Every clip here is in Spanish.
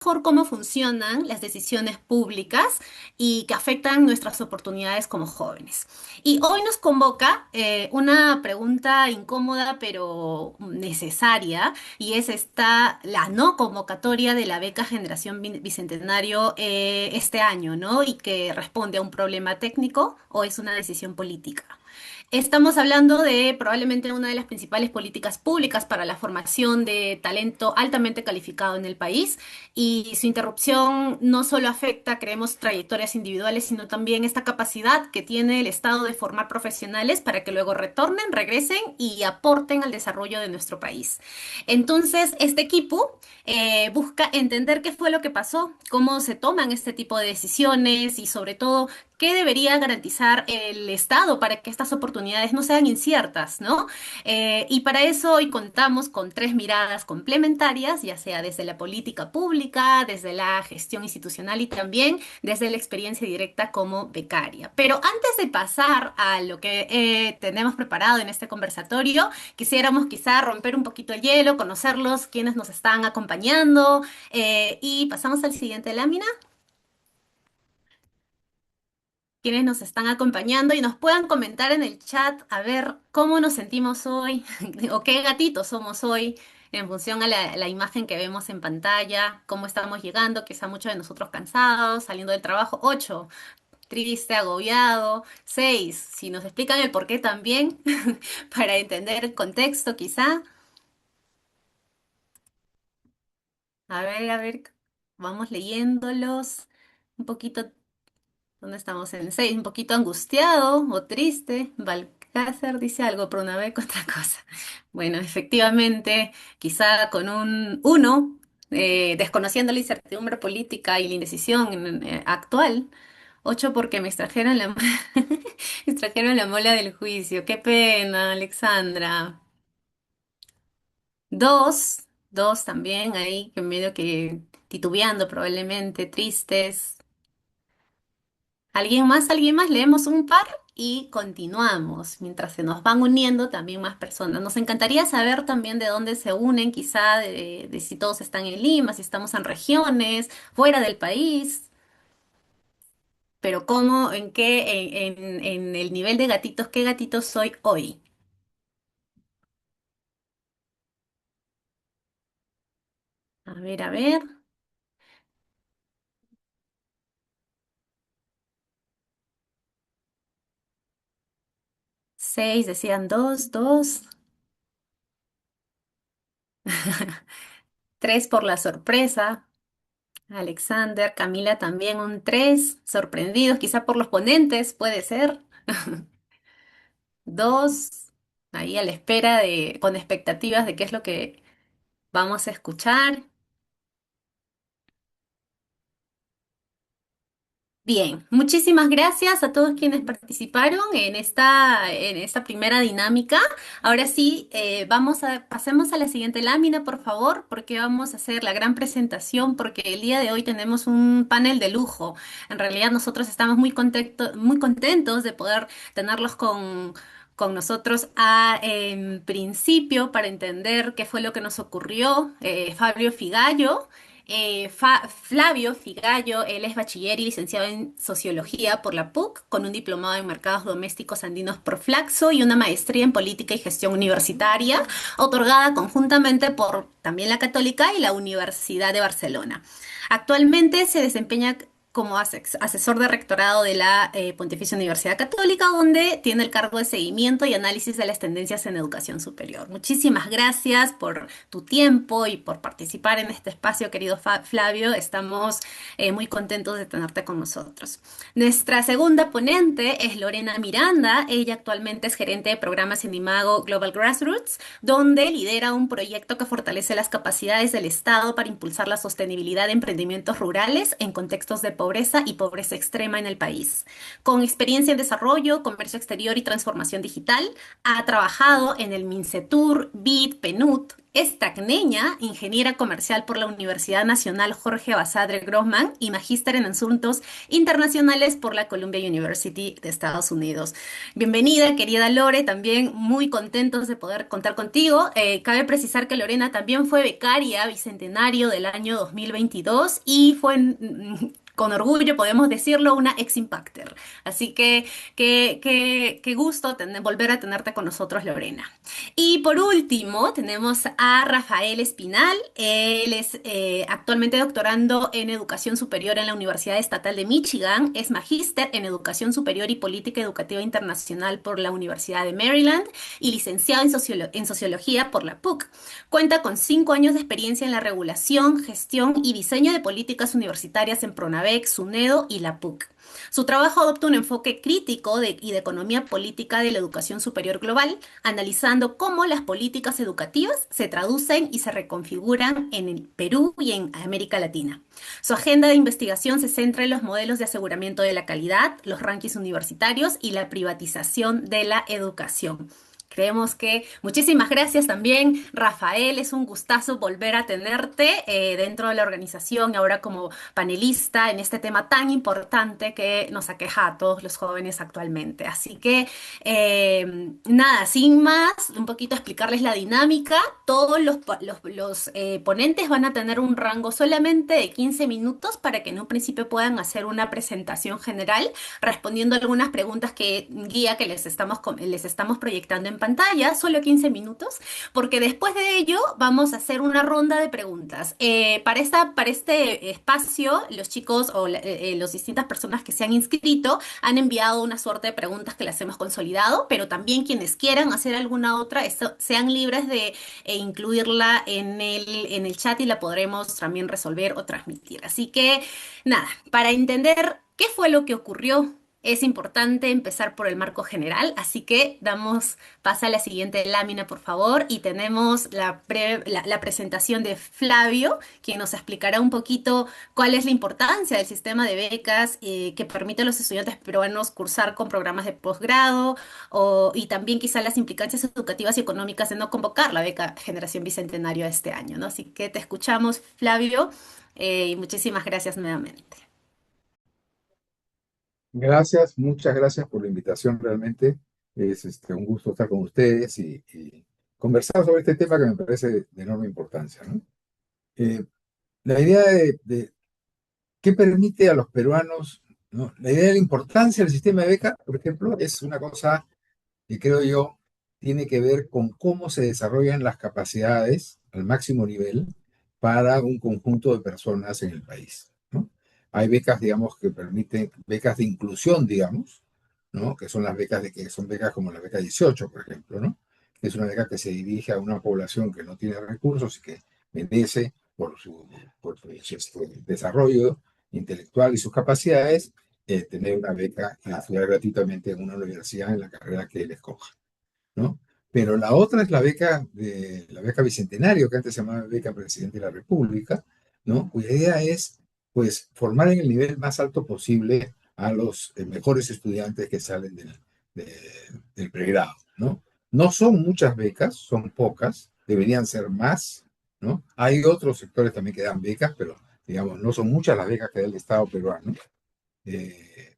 mejor cómo funcionan las decisiones públicas y que afectan nuestras oportunidades como jóvenes. Y hoy nos convoca una pregunta incómoda pero necesaria, y es esta, la no convocatoria de la beca Generación Bicentenario este año, ¿no? Y que responde a un problema técnico o es una decisión política. Estamos hablando de probablemente una de las principales políticas públicas para la formación de talento altamente calificado en el país, y su interrupción no solo afecta, creemos, trayectorias individuales, sino también esta capacidad que tiene el Estado de formar profesionales para que luego retornen, regresen y aporten al desarrollo de nuestro país. Entonces, este equipo busca entender qué fue lo que pasó, cómo se toman este tipo de decisiones y sobre todo ¿qué debería garantizar el Estado para que estas oportunidades no sean inciertas, ¿no? Y para eso hoy contamos con tres miradas complementarias, ya sea desde la política pública, desde la gestión institucional y también desde la experiencia directa como becaria. Pero antes de pasar a lo que tenemos preparado en este conversatorio, quisiéramos quizá romper un poquito el hielo, conocerlos, quienes nos están acompañando, y pasamos al siguiente lámina. Quienes nos están acompañando y nos puedan comentar en el chat a ver cómo nos sentimos hoy o qué gatitos somos hoy en función a la imagen que vemos en pantalla, cómo estamos llegando, quizá muchos de nosotros cansados, saliendo del trabajo. 8, triste, agobiado. 6, si nos explican el por qué también, para entender el contexto quizá. A ver, vamos leyéndolos un poquito. ¿Dónde estamos? En 6, un poquito angustiado o triste. Balcázar dice algo, pero una vez otra cosa. Bueno, efectivamente, quizá con un 1, desconociendo la incertidumbre política y la indecisión actual. 8 porque me extrajeron la, me extrajeron la mola del juicio. Qué pena, Alexandra. 2, 2 también ahí, que medio que titubeando probablemente, tristes. ¿Alguien más? ¿Alguien más? Leemos un par y continuamos, mientras se nos van uniendo también más personas. Nos encantaría saber también de dónde se unen, quizá de si todos están en Lima, si estamos en regiones, fuera del país, pero cómo, en qué, en el nivel de gatitos, ¿qué gatito soy hoy? A ver. 6 decían 2, 2. 3 por la sorpresa. Alexander, Camila también un 3 sorprendidos, quizá por los ponentes, puede ser. 2 ahí a la espera de, con expectativas de qué es lo que vamos a escuchar. Bien, muchísimas gracias a todos quienes participaron en esta primera dinámica. Ahora sí, pasemos a la siguiente lámina, por favor, porque vamos a hacer la gran presentación, porque el día de hoy tenemos un panel de lujo. En realidad nosotros estamos muy contentos de poder tenerlos con nosotros en principio para entender qué fue lo que nos ocurrió. Fabio Figallo. Flavio Figallo, él es bachiller y licenciado en Sociología por la PUC, con un diplomado en Mercados Domésticos Andinos por Flaxo y una maestría en Política y Gestión Universitaria, otorgada conjuntamente por también la Católica y la Universidad de Barcelona. Actualmente se desempeña como asesor de rectorado de la Pontificia Universidad Católica, donde tiene el cargo de seguimiento y análisis de las tendencias en educación superior. Muchísimas gracias por tu tiempo y por participar en este espacio, querido Flavio. Estamos muy contentos de tenerte con nosotros. Nuestra segunda ponente es Lorena Miranda. Ella actualmente es gerente de programas en Imago Global Grassroots, donde lidera un proyecto que fortalece las capacidades del Estado para impulsar la sostenibilidad de emprendimientos rurales en contextos de pobreza pobreza y pobreza extrema en el país. Con experiencia en desarrollo, comercio exterior y transformación digital, ha trabajado en el Mincetur, BID, PNUD. Es tacneña, ingeniera comercial por la Universidad Nacional Jorge Basadre Grossman y magíster en asuntos internacionales por la Columbia University de Estados Unidos. Bienvenida, querida Lore, también muy contentos de poder contar contigo. Cabe precisar que Lorena también fue becaria bicentenario del año 2022 y fue, con orgullo podemos decirlo, una ex-impacter. Así que qué gusto volver a tenerte con nosotros, Lorena. Y por último, tenemos a Rafael Espinal. Él es actualmente doctorando en Educación Superior en la Universidad Estatal de Michigan. Es magíster en Educación Superior y Política Educativa Internacional por la Universidad de Maryland y licenciado en Sociología por la PUC. Cuenta con 5 años de experiencia en la regulación, gestión y diseño de políticas universitarias en Pronavec, SUNEDO y la PUC. Su trabajo adopta un enfoque crítico y de economía política de la educación superior global, analizando cómo las políticas educativas se traducen y se reconfiguran en el Perú y en América Latina. Su agenda de investigación se centra en los modelos de aseguramiento de la calidad, los rankings universitarios y la privatización de la educación. Creemos que muchísimas gracias también, Rafael. Es un gustazo volver a tenerte dentro de la organización, ahora como panelista en este tema tan importante que nos aqueja a todos los jóvenes actualmente. Así que, nada, sin más, un poquito explicarles la dinámica. Todos los ponentes van a tener un rango solamente de 15 minutos para que en un principio puedan hacer una presentación general respondiendo algunas preguntas guía que les estamos proyectando en pantalla, solo 15 minutos, porque después de ello vamos a hacer una ronda de preguntas. Para este espacio, los chicos o las distintas personas que se han inscrito han enviado una suerte de preguntas que las hemos consolidado, pero también quienes quieran hacer alguna otra, sean libres de incluirla en el chat y la podremos también resolver o transmitir. Así que, nada, para entender qué fue lo que ocurrió, es importante empezar por el marco general, así que pasa a la siguiente lámina, por favor, y tenemos la presentación de Flavio, quien nos explicará un poquito cuál es la importancia del sistema de becas que permite a los estudiantes peruanos cursar con programas de posgrado y también quizá las implicancias educativas y económicas de no convocar la beca Generación Bicentenario este año, ¿no? Así que te escuchamos, Flavio, y muchísimas gracias nuevamente. Gracias, muchas gracias por la invitación. Realmente es un gusto estar con ustedes y conversar sobre este tema que me parece de enorme importancia, ¿no? Eh, la idea de qué permite a los peruanos, ¿no? La idea de la importancia del sistema de beca, por ejemplo, es una cosa que creo yo tiene que ver con cómo se desarrollan las capacidades al máximo nivel para un conjunto de personas en el país, ¿no? Hay becas, digamos, que permiten, becas de inclusión, digamos, ¿no? Que son las becas que son becas como la beca 18, por ejemplo, ¿no? Que es una beca que se dirige a una población que no tiene recursos y que merece por su desarrollo intelectual y sus capacidades, tener una beca y estudiar gratuitamente en una universidad en la carrera que él escoja, ¿no? Pero la otra es la beca Bicentenario, que antes se llamaba beca Presidente de la República, ¿no? Cuya idea es, pues, formar en el nivel más alto posible a los mejores estudiantes que salen del pregrado, ¿no? No son muchas becas, son pocas, deberían ser más, ¿no? Hay otros sectores también que dan becas, pero, digamos, no son muchas las becas que da el Estado peruano. Eh,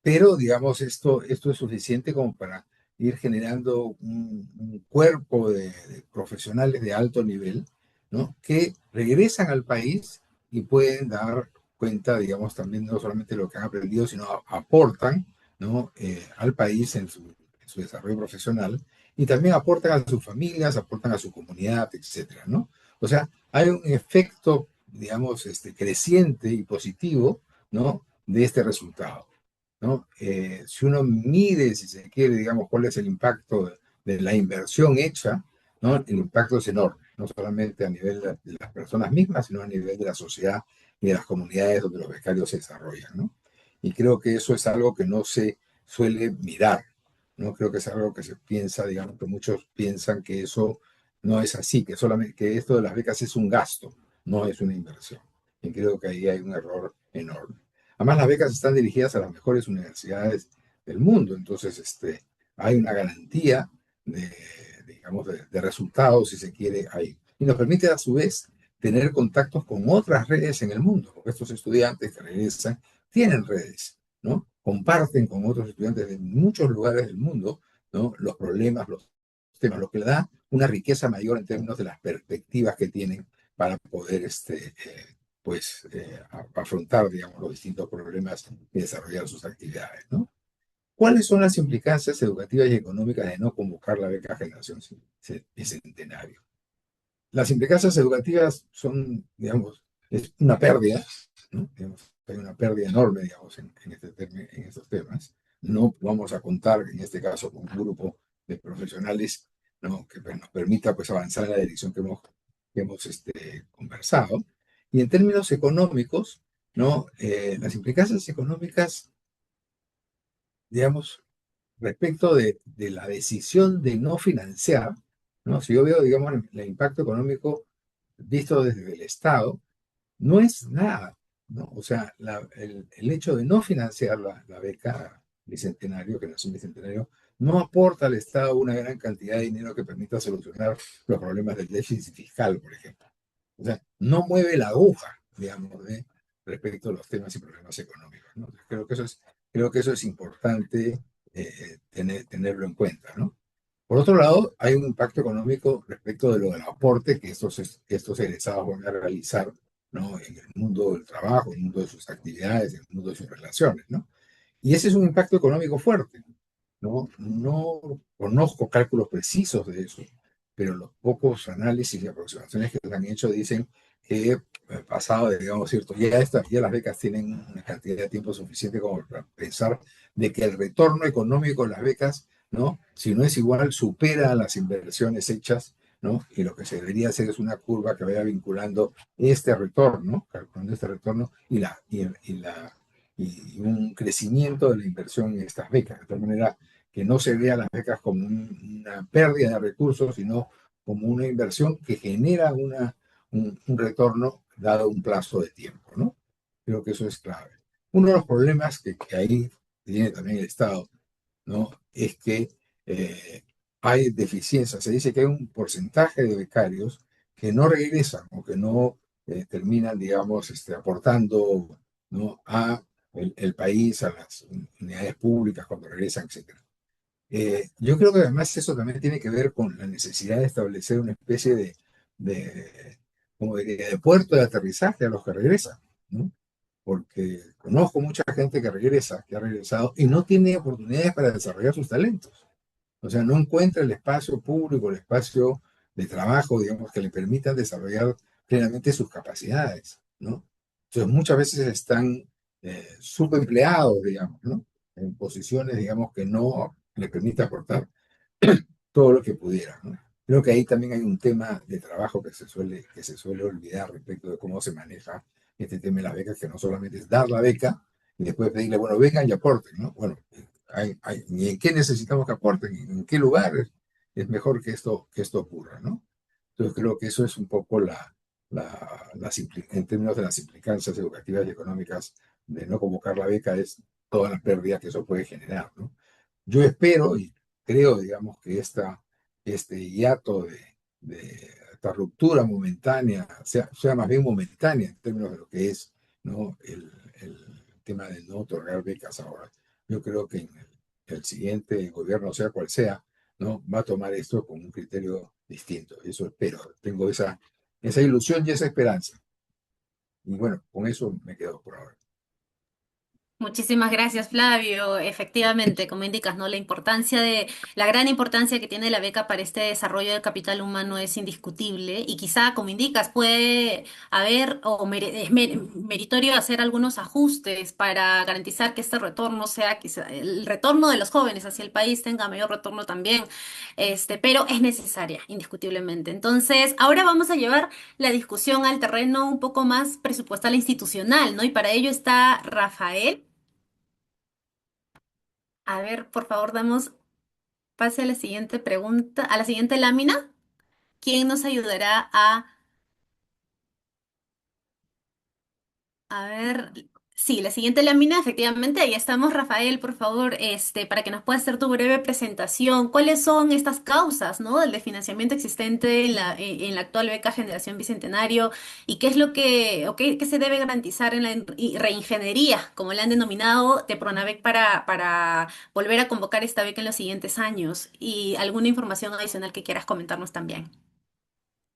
pero, digamos, esto es suficiente como para ir generando un cuerpo de profesionales de alto nivel, ¿no? Que regresan al país y pueden dar cuenta, digamos, también no solamente de lo que han aprendido, sino aportan, ¿no? Al país en su desarrollo profesional y también aportan a sus familias, aportan a su comunidad, etcétera, ¿no? O sea, hay un efecto, digamos, creciente y positivo, ¿no? De este resultado, ¿no? Si uno mide, si se quiere, digamos, cuál es el impacto de la inversión hecha, ¿no? El impacto es enorme, no solamente a nivel de las personas mismas, sino a nivel de la sociedad y de las comunidades donde los becarios se desarrollan, ¿no? Y creo que eso es algo que no se suele mirar, ¿no? Creo que es algo que se piensa, digamos, que muchos piensan que eso no es así, que solamente que esto de las becas es un gasto, no es una inversión. Y creo que ahí hay un error enorme. Además, las becas están dirigidas a las mejores universidades del mundo, entonces hay una garantía de, digamos, de resultados, si se quiere, ahí. Y nos permite a su vez tener contactos con otras redes en el mundo, porque estos estudiantes que regresan tienen redes, ¿no? Comparten con otros estudiantes de muchos lugares del mundo, ¿no? Los problemas, los temas, lo que le da una riqueza mayor en términos de las perspectivas que tienen para poder afrontar, digamos, los distintos problemas y desarrollar sus actividades, ¿no? ¿Cuáles son las implicancias educativas y económicas de no convocar la beca Generación Bicentenario? Las implicancias educativas son, digamos, es una pérdida, ¿no? Digamos, hay una pérdida enorme, digamos, en estos temas. No vamos a contar, en este caso, con un grupo de profesionales, ¿no? Que pues, nos permita pues, avanzar en la dirección que hemos conversado. Y en términos económicos, ¿no? Las implicancias económicas, digamos, respecto de la decisión de no financiar, ¿no? Si yo veo, digamos, el impacto económico visto desde el Estado, no es nada, ¿no? O sea, el hecho de no financiar la beca Bicentenario, que nació en Bicentenario, no aporta al Estado una gran cantidad de dinero que permita solucionar los problemas del déficit fiscal, por ejemplo. O sea, no mueve la aguja, digamos, respecto a los temas y problemas económicos, ¿no? Creo que eso es importante tenerlo en cuenta, ¿no? Por otro lado, hay un impacto económico respecto de lo del aporte que estos egresados van a realizar, ¿no? En el mundo del trabajo, en el mundo de sus actividades, en el mundo de sus relaciones, ¿no? Y ese es un impacto económico fuerte, ¿no? No conozco cálculos precisos de eso, pero los pocos análisis y aproximaciones que se han hecho dicen que pasado, digamos, cierto, ya las becas tienen una cantidad de tiempo suficiente como para pensar de que el retorno económico de las becas, ¿no? Si no es igual, supera las inversiones hechas, ¿no? Y lo que se debería hacer es una curva que vaya vinculando este retorno, calculando este retorno y un crecimiento de la inversión en estas becas, de tal manera que no se vea las becas como una pérdida de recursos, sino como una inversión que genera un retorno dado un plazo de tiempo, ¿no? Creo que eso es clave. Uno de los problemas que ahí tiene también el Estado, ¿no? Es que eh, hay deficiencia. Se dice que hay un porcentaje de becarios que no regresan o que no terminan, digamos, aportando, ¿no? a el país, a las unidades públicas cuando regresan, etcétera. Yo creo que además eso también tiene que ver con la necesidad de establecer una especie de, como diría, de puerto de aterrizaje a los que regresan, ¿no? Porque conozco mucha gente que regresa, que ha regresado y no tiene oportunidades para desarrollar sus talentos. O sea, no encuentra el espacio público, el espacio de trabajo, digamos, que le permitan desarrollar plenamente sus capacidades, ¿no? Entonces, muchas veces están subempleados, digamos, ¿no? En posiciones, digamos, que no le permite aportar todo lo que pudiera, ¿no? Creo que ahí también hay un tema de trabajo que se suele olvidar respecto de cómo se maneja este tema de las becas, que no solamente es dar la beca y después pedirle, bueno, vengan y aporten, ¿no? Bueno, ¿y en qué necesitamos que aporten? ¿En qué lugar es mejor que esto ocurra, ¿no? Entonces creo que eso es un poco en términos de las implicancias educativas y económicas de no convocar la beca, es toda la pérdida que eso puede generar, ¿no? Yo espero y creo, digamos, que este hiato esta ruptura momentánea, sea más bien momentánea en términos de lo que es, ¿no? el tema de no otorgar becas ahora. Yo creo que en el siguiente gobierno, sea cual sea, ¿no? Va a tomar esto con un criterio distinto. Eso espero. Tengo esa ilusión y esa esperanza. Y bueno, con eso me quedo por ahora. Muchísimas gracias, Flavio. Efectivamente, como indicas, ¿no? La gran importancia que tiene la beca para este desarrollo del capital humano es indiscutible y quizá, como indicas, puede haber es meritorio hacer algunos ajustes para garantizar que este retorno sea quizá el retorno de los jóvenes hacia el país tenga mayor retorno también, pero es necesaria, indiscutiblemente. Entonces, ahora vamos a llevar la discusión al terreno un poco más presupuestal e institucional, ¿no? Y para ello está Rafael. A ver, por favor, damos pase a la siguiente pregunta, a la siguiente lámina. ¿Quién nos ayudará a ver, Sí, la siguiente lámina, efectivamente, ahí estamos. Rafael, por favor, para que nos puedas hacer tu breve presentación. ¿Cuáles son estas causas, ¿no? Del desfinanciamiento existente en la actual beca Generación Bicentenario y qué es lo que, o qué se debe garantizar en la reingeniería, como la han denominado, de Pronavec para volver a convocar esta beca en los siguientes años? Y alguna información adicional que quieras comentarnos también.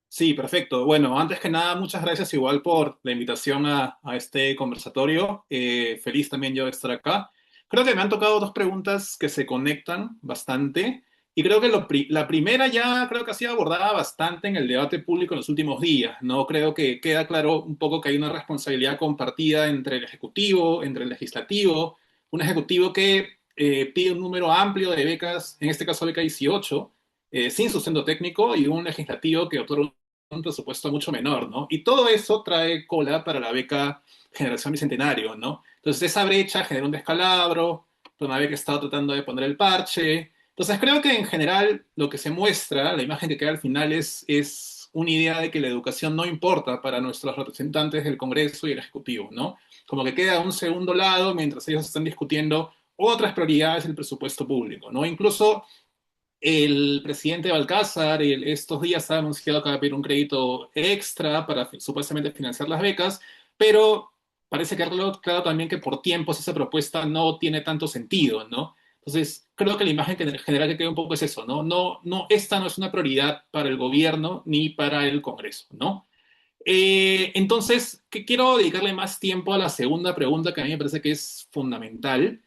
Sí, perfecto. Bueno, antes que nada, muchas gracias igual por la invitación a este conversatorio. Feliz también yo de estar acá. Creo que me han tocado dos preguntas que se conectan bastante y creo que la primera ya creo que ha sido abordada bastante en el debate público en los últimos días, ¿no? Creo que queda claro un poco que hay una responsabilidad compartida entre el Ejecutivo, entre el Legislativo, un Ejecutivo que pide un número amplio de becas, en este caso beca 18, sin sustento técnico, y un legislativo que otorga un presupuesto mucho menor, ¿no? Y todo eso trae cola para la beca Generación Bicentenario, ¿no? Entonces esa brecha genera un descalabro, una beca está tratando de poner el parche. Entonces creo que en general lo que se muestra, la imagen que queda al final es una idea de que la educación no importa para nuestros representantes del Congreso y el Ejecutivo, ¿no? Como que queda a un segundo lado mientras ellos están discutiendo otras prioridades del presupuesto público, ¿no? Incluso el presidente Balcázar estos días ha anunciado que va a pedir un crédito extra para supuestamente financiar las becas, pero parece que ha quedado claro también que por tiempos esa propuesta no tiene tanto sentido, ¿no? Entonces, creo que la imagen general que queda un poco es eso, ¿no? Esta no es una prioridad para el gobierno ni para el Congreso, ¿no? Entonces, que quiero dedicarle más tiempo a la segunda pregunta que a mí me parece que es fundamental,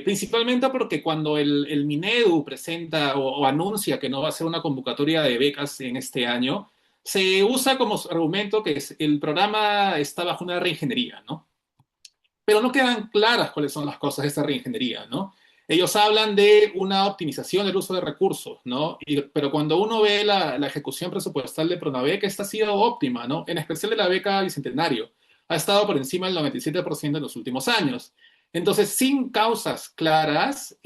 principalmente porque cuando el Minedu presenta o anuncia que no va a ser una convocatoria de becas en este año, se usa como argumento que el programa está bajo una reingeniería, ¿no? Pero no quedan claras cuáles son las cosas de esta reingeniería, ¿no? Ellos hablan de una optimización del uso de recursos, ¿no? Pero cuando uno ve la ejecución presupuestal de Pronavec, esta ha sido óptima, ¿no? En especial de la beca Bicentenario. Ha estado por encima del 97% en los últimos años. Entonces, sin causas claras,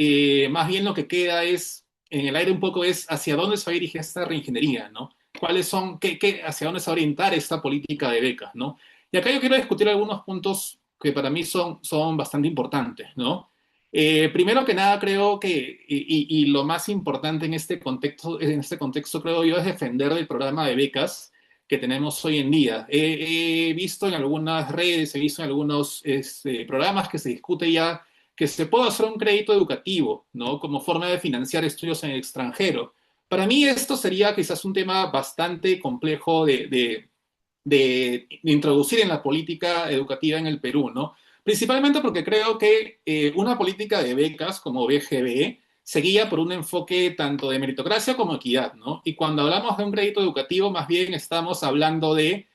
más bien lo que queda es, en el aire un poco, es hacia dónde se va a dirigir esta reingeniería, ¿no? ¿Cuáles son, hacia dónde se va a orientar esta política de becas, ¿no? Y acá yo quiero discutir algunos puntos que para mí son bastante importantes, ¿no? Primero que nada, creo que, y lo más importante en este contexto, creo yo, es defender el programa de becas que tenemos hoy en día. He visto en algunas redes, he visto en algunos programas que se discute ya que se puede hacer un crédito educativo, ¿no? Como forma de financiar estudios en el extranjero. Para mí esto sería quizás un tema bastante complejo de introducir en la política educativa en el Perú, ¿no? Principalmente porque creo que una política de becas como BGB se guía por un enfoque tanto de meritocracia como equidad, ¿no? Y cuando hablamos de un crédito educativo, más bien estamos hablando de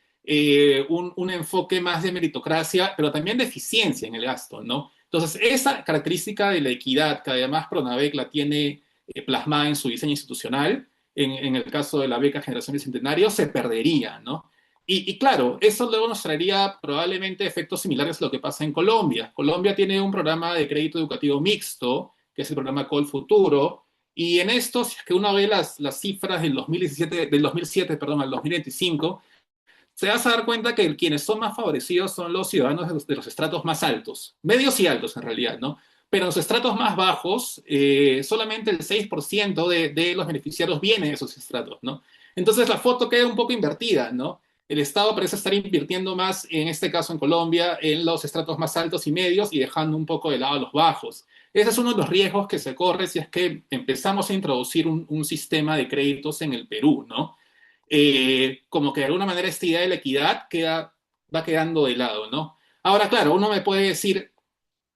un enfoque más de meritocracia, pero también de eficiencia en el gasto, ¿no? Entonces, esa característica de la equidad, que además Pronavec la tiene plasmada en su diseño institucional, en el caso de la beca Generación Bicentenario, se perdería, ¿no? Y claro, eso luego nos traería probablemente efectos similares a lo que pasa en Colombia. Colombia tiene un programa de crédito educativo mixto, que es el programa Col Futuro, y en esto, si es que uno ve las cifras del 2007, perdón, al 2025, se vas a dar cuenta que quienes son más favorecidos son los ciudadanos de los estratos más altos, medios y altos en realidad, ¿no? Pero en los estratos más bajos, solamente el 6% de los beneficiarios viene de esos estratos, ¿no? Entonces la foto queda un poco invertida, ¿no? El Estado parece estar invirtiendo más, en este caso en Colombia, en los estratos más altos y medios y dejando un poco de lado a los bajos. Ese es uno de los riesgos que se corre si es que empezamos a introducir un sistema de créditos en el Perú, ¿no? Como que de alguna manera esta idea de la equidad va quedando de lado, ¿no? Ahora, claro, uno me puede decir,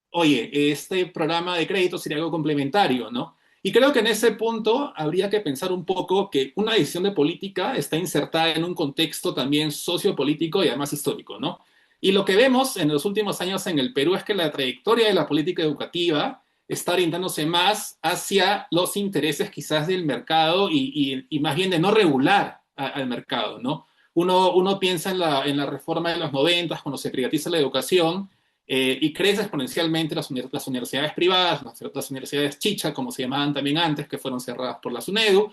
oye, este programa de crédito sería algo complementario, ¿no? Y creo que en ese punto habría que pensar un poco que una decisión de política está insertada en un contexto también sociopolítico y además histórico, ¿no? Y lo que vemos en los últimos años en el Perú es que la trayectoria de la política educativa está orientándose más hacia los intereses quizás del mercado y más bien de no regular al mercado, ¿no? Uno piensa en la reforma de los 90 cuando se privatiza la educación, y crece exponencialmente las universidades privadas, las universidades chicha, como se llamaban también antes, que fueron cerradas por la SUNEDU.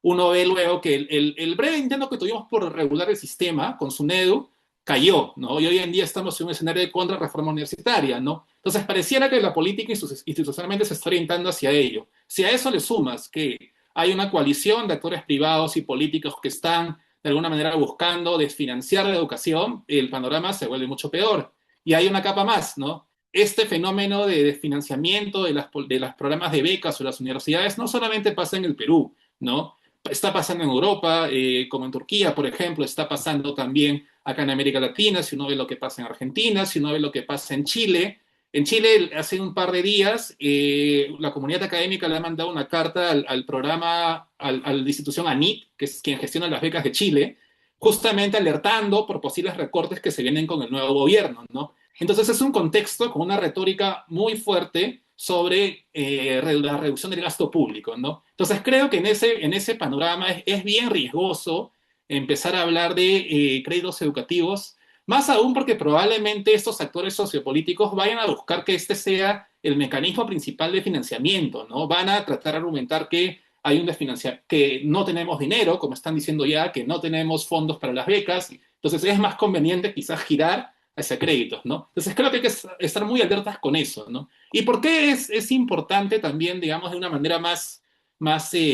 Uno ve luego que el breve intento que tuvimos por regular el sistema con SUNEDU cayó, ¿no? Y hoy en día estamos en un escenario de contrarreforma universitaria, ¿no? Entonces pareciera que la política institucionalmente se está orientando hacia ello. Si a eso le sumas que hay una coalición de actores privados y políticos que están de alguna manera buscando desfinanciar la educación, el panorama se vuelve mucho peor. Y hay una capa más, ¿no? Este fenómeno de desfinanciamiento de los programas de becas o las universidades no solamente pasa en el Perú, ¿no? Está pasando en Europa, como en Turquía, por ejemplo, está pasando también acá en América Latina, si uno ve lo que pasa en Argentina, si uno ve lo que pasa en Chile. En Chile, hace un par de días, la comunidad académica le ha mandado una carta al programa, a la institución ANIT, que es quien gestiona las becas de Chile, justamente alertando por posibles recortes que se vienen con el nuevo gobierno, ¿no? Entonces es un contexto con una retórica muy fuerte sobre la reducción del gasto público, ¿no? Entonces creo que en ese panorama es bien riesgoso empezar a hablar de créditos educativos, más aún porque probablemente estos actores sociopolíticos vayan a buscar que este sea el mecanismo principal de financiamiento, ¿no? Van a tratar de argumentar que hay un desfinanciamiento, que no tenemos dinero, como están diciendo ya, que no tenemos fondos para las becas, entonces es más conveniente quizás girar hacia créditos, ¿no? Entonces creo que hay que estar muy alertas con eso, ¿no? ¿Y por qué es importante también, digamos, de una manera más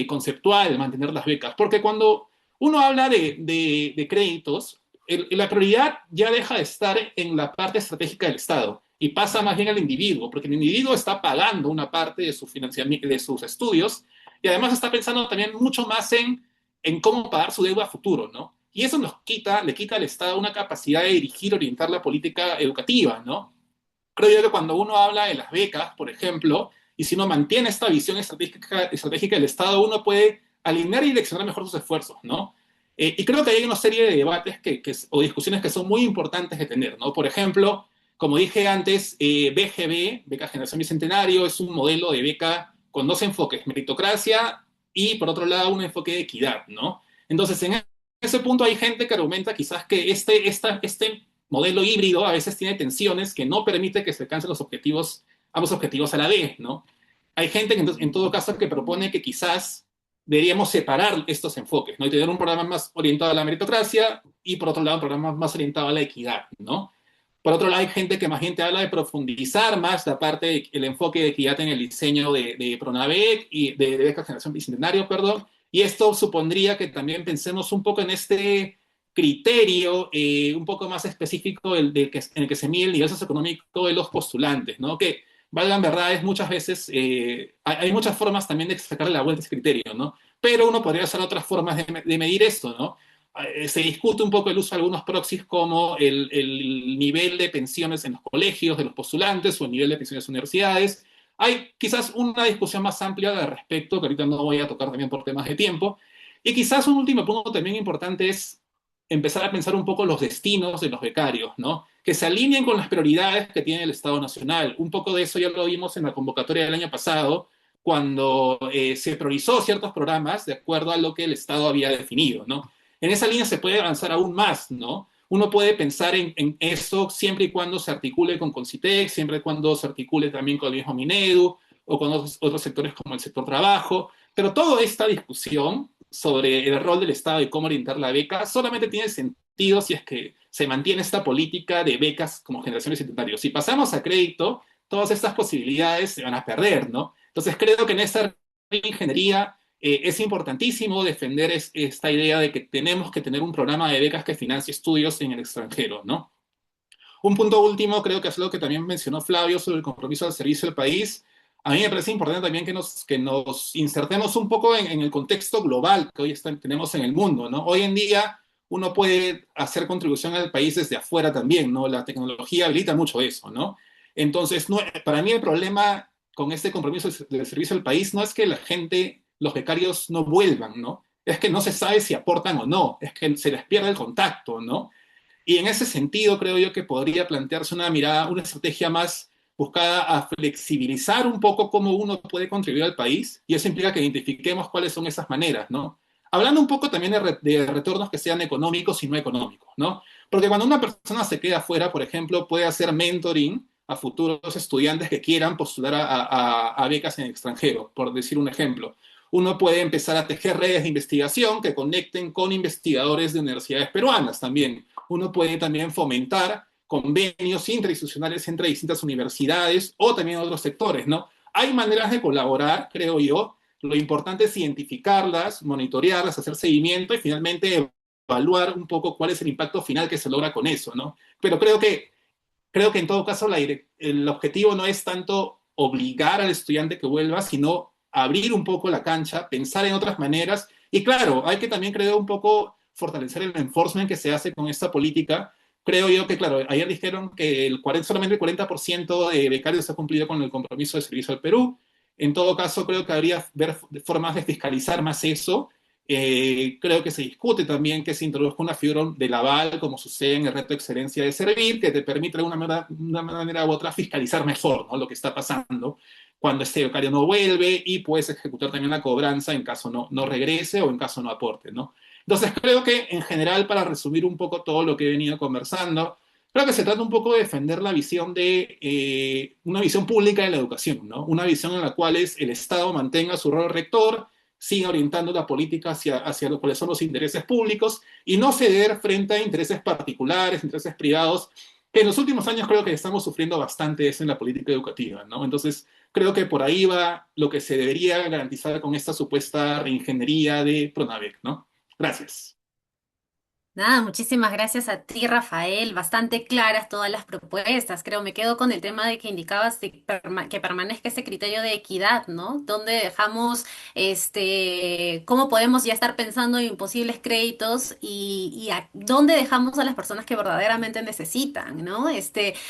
conceptual mantener las becas? Porque cuando uno habla de créditos, la prioridad ya deja de estar en la parte estratégica del Estado y pasa más bien al individuo, porque el individuo está pagando una parte de su financiamiento, de sus estudios, y además está pensando también mucho más en cómo pagar su deuda a futuro, ¿no? Y eso le quita al Estado una capacidad de dirigir, orientar la política educativa, ¿no? Creo yo que cuando uno habla de las becas, por ejemplo, y si uno mantiene esta visión estratégica del Estado, uno puede alinear y direccionar mejor sus esfuerzos, ¿no? Y creo que hay una serie de debates o discusiones que son muy importantes de tener, ¿no? Por ejemplo, como dije antes, BGB, Beca Generación Bicentenario, es un modelo de beca con dos enfoques, meritocracia y, por otro lado, un enfoque de equidad, ¿no? Entonces, en ese punto hay gente que argumenta quizás que este modelo híbrido a veces tiene tensiones que no permite que se alcancen ambos objetivos a la vez, ¿no? Hay gente que en todo caso que propone que quizás deberíamos separar estos enfoques, ¿no? Y tener un programa más orientado a la meritocracia y por otro lado un programa más orientado a la equidad, ¿no? Por otro lado hay gente que más bien te habla de profundizar más la parte, el enfoque de equidad en el diseño de Pronavec y de Beca Generación Bicentenario, perdón, y esto supondría que también pensemos un poco en este criterio un poco más específico en el que se mide el nivel socioeconómico de los postulantes, ¿no? Que, valgan verdades, muchas veces hay muchas formas también de sacarle la vuelta a ese criterio, ¿no? Pero uno podría usar otras formas de medir esto, ¿no? Se discute un poco el uso de algunos proxies como el nivel de pensiones en los colegios de los postulantes o el nivel de pensiones en universidades. Hay quizás una discusión más amplia al respecto, que ahorita no voy a tocar también por temas de tiempo. Y quizás un último punto también importante es empezar a pensar un poco los destinos de los becarios, ¿no? Que se alineen con las prioridades que tiene el Estado Nacional. Un poco de eso ya lo vimos en la convocatoria del año pasado, cuando se priorizó ciertos programas de acuerdo a lo que el Estado había definido, ¿no? En esa línea se puede avanzar aún más, ¿no? Uno puede pensar en eso siempre y cuando se articule con Concitec, siempre y cuando se articule también con el mismo Minedu o con otros sectores como el sector trabajo, pero toda esta discusión sobre el rol del Estado y cómo orientar la beca solamente tiene sentido si es que se mantiene esta política de becas como generación bicentenario. Si pasamos a crédito, todas estas posibilidades se van a perder, ¿no? Entonces creo que en esta ingeniería es importantísimo defender esta idea de que tenemos que tener un programa de becas que financie estudios en el extranjero, ¿no? Un punto último, creo que es lo que también mencionó Flavio sobre el compromiso al servicio del país. A mí me parece importante también que nos insertemos un poco en el contexto global que hoy tenemos en el mundo, ¿no? Hoy en día uno puede hacer contribución al país desde afuera también, ¿no? La tecnología habilita mucho eso, ¿no? Entonces, no, para mí el problema con este compromiso del servicio al país no es que la gente, los becarios no vuelvan, ¿no? Es que no se sabe si aportan o no, es que se les pierde el contacto, ¿no? Y en ese sentido creo yo que podría plantearse una mirada, una estrategia más buscada a flexibilizar un poco cómo uno puede contribuir al país, y eso implica que identifiquemos cuáles son esas maneras, ¿no? Hablando un poco también de retornos que sean económicos y no económicos, ¿no? Porque cuando una persona se queda afuera, por ejemplo, puede hacer mentoring a futuros estudiantes que quieran postular a becas en el extranjero, por decir un ejemplo. Uno puede empezar a tejer redes de investigación que conecten con investigadores de universidades peruanas también, uno puede también fomentar convenios interinstitucionales entre distintas universidades o también otros sectores, ¿no? Hay maneras de colaborar, creo yo. Lo importante es identificarlas, monitorearlas, hacer seguimiento y finalmente evaluar un poco cuál es el impacto final que se logra con eso, ¿no? Pero creo que en todo caso el objetivo no es tanto obligar al estudiante que vuelva, sino abrir un poco la cancha, pensar en otras maneras. Y claro, hay que también, creo, un poco fortalecer el enforcement que se hace con esta política. Creo yo que, claro, ayer dijeron que solamente el 40% de becarios ha cumplido con el compromiso de servicio al Perú. En todo caso, creo que habría ver formas de fiscalizar más eso. Creo que se discute también que se introduzca una figura del aval, como sucede en el reto de excelencia de servir, que te permite de una manera u otra fiscalizar mejor, ¿no?, lo que está pasando cuando este becario no vuelve y puedes ejecutar también la cobranza en caso no regrese o en caso no aporte, ¿no? Entonces creo que en general, para resumir un poco todo lo que he venido conversando, creo que se trata un poco de defender la visión de una visión pública de la educación, ¿no? Una visión en la cual el Estado mantenga su rol rector, siga orientando la política hacia lo cuales son los intereses públicos y no ceder frente a intereses particulares, intereses privados, que en los últimos años creo que estamos sufriendo bastante eso en la política educativa, ¿no? Entonces, creo que por ahí va lo que se debería garantizar con esta supuesta reingeniería de Pronavec, ¿no? Gracias. Nada, muchísimas gracias a ti, Rafael. Bastante claras todas las propuestas. Creo, me quedo con el tema de que indicabas que permanezca ese criterio de equidad, ¿no? Donde dejamos, cómo podemos ya estar pensando en posibles créditos y dónde dejamos a las personas que verdaderamente necesitan, ¿no?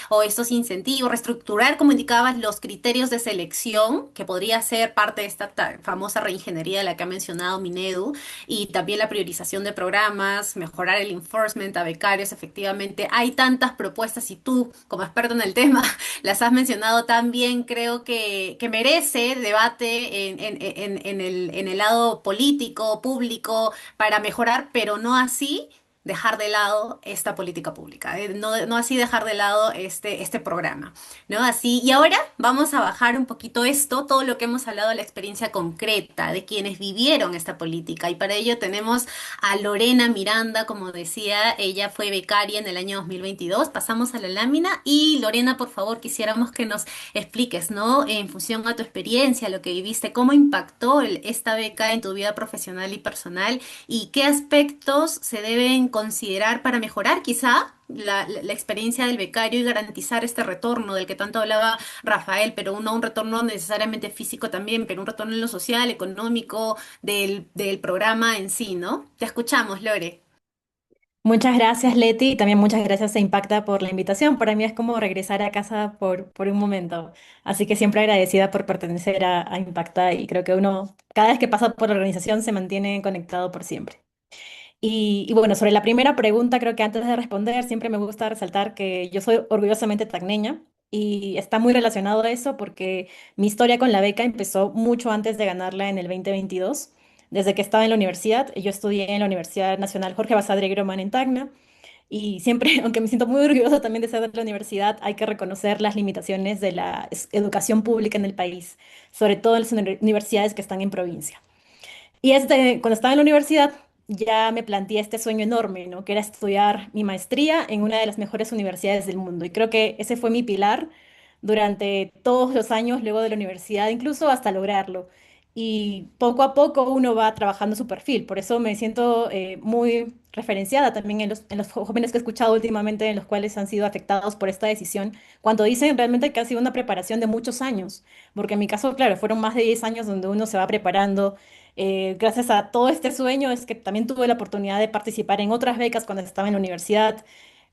O estos incentivos, reestructurar, como indicabas, los criterios de selección, que podría ser parte de esta famosa reingeniería de la que ha mencionado Minedu, y también la priorización de programas, mejorar el enforcement a becarios, efectivamente. Hay tantas propuestas y tú, como experto en el tema, las has mencionado también. Creo que merece debate en el lado político, público, para mejorar, pero no así dejar de lado esta política pública, no así dejar de lado este programa, ¿no? Así, y ahora vamos a bajar un poquito esto, todo lo que hemos hablado de la experiencia concreta de quienes vivieron esta política. Y para ello tenemos a Lorena Miranda, como decía, ella fue becaria en el año 2022. Pasamos a la lámina y Lorena, por favor, quisiéramos que nos expliques, ¿no? En función a tu experiencia, lo que viviste, cómo impactó esta beca en tu vida profesional y personal y qué aspectos se deben considerar para mejorar quizá la experiencia del becario y garantizar este retorno del que tanto hablaba Rafael, pero no un retorno necesariamente físico también, pero un retorno en lo social, económico, del programa en sí, ¿no? Te escuchamos, Lore. Muchas gracias, Leti, y también muchas gracias a Impacta por la invitación. Para mí es como regresar a casa por un momento. Así que siempre agradecida por pertenecer a Impacta y creo que uno, cada vez que pasa por la organización, se mantiene conectado por siempre. Y bueno, sobre la primera pregunta, creo que antes de responder, siempre me gusta resaltar que yo soy orgullosamente tacneña y está muy relacionado a eso porque mi historia con la beca empezó mucho antes de ganarla en el 2022. Desde que estaba en la universidad, yo estudié en la Universidad Nacional Jorge Basadre Groman en Tacna y siempre, aunque me siento muy orgullosa también de ser de la universidad, hay que reconocer las limitaciones de la educación pública en el país, sobre todo en las universidades que están en provincia. Y cuando estaba en la universidad ya me planteé este sueño enorme, ¿no? Que era estudiar mi maestría en una de las mejores universidades del mundo. Y creo que ese fue mi pilar durante todos los años luego de la universidad, incluso hasta lograrlo. Y poco a poco uno va trabajando su perfil. Por eso me siento muy referenciada también en los jóvenes que he escuchado últimamente, en los cuales han sido afectados por esta decisión, cuando dicen realmente que ha sido una preparación de muchos años. Porque en mi caso, claro, fueron más de 10 años donde uno se va preparando. Gracias a todo este sueño es que también tuve la oportunidad de participar en otras becas cuando estaba en la universidad.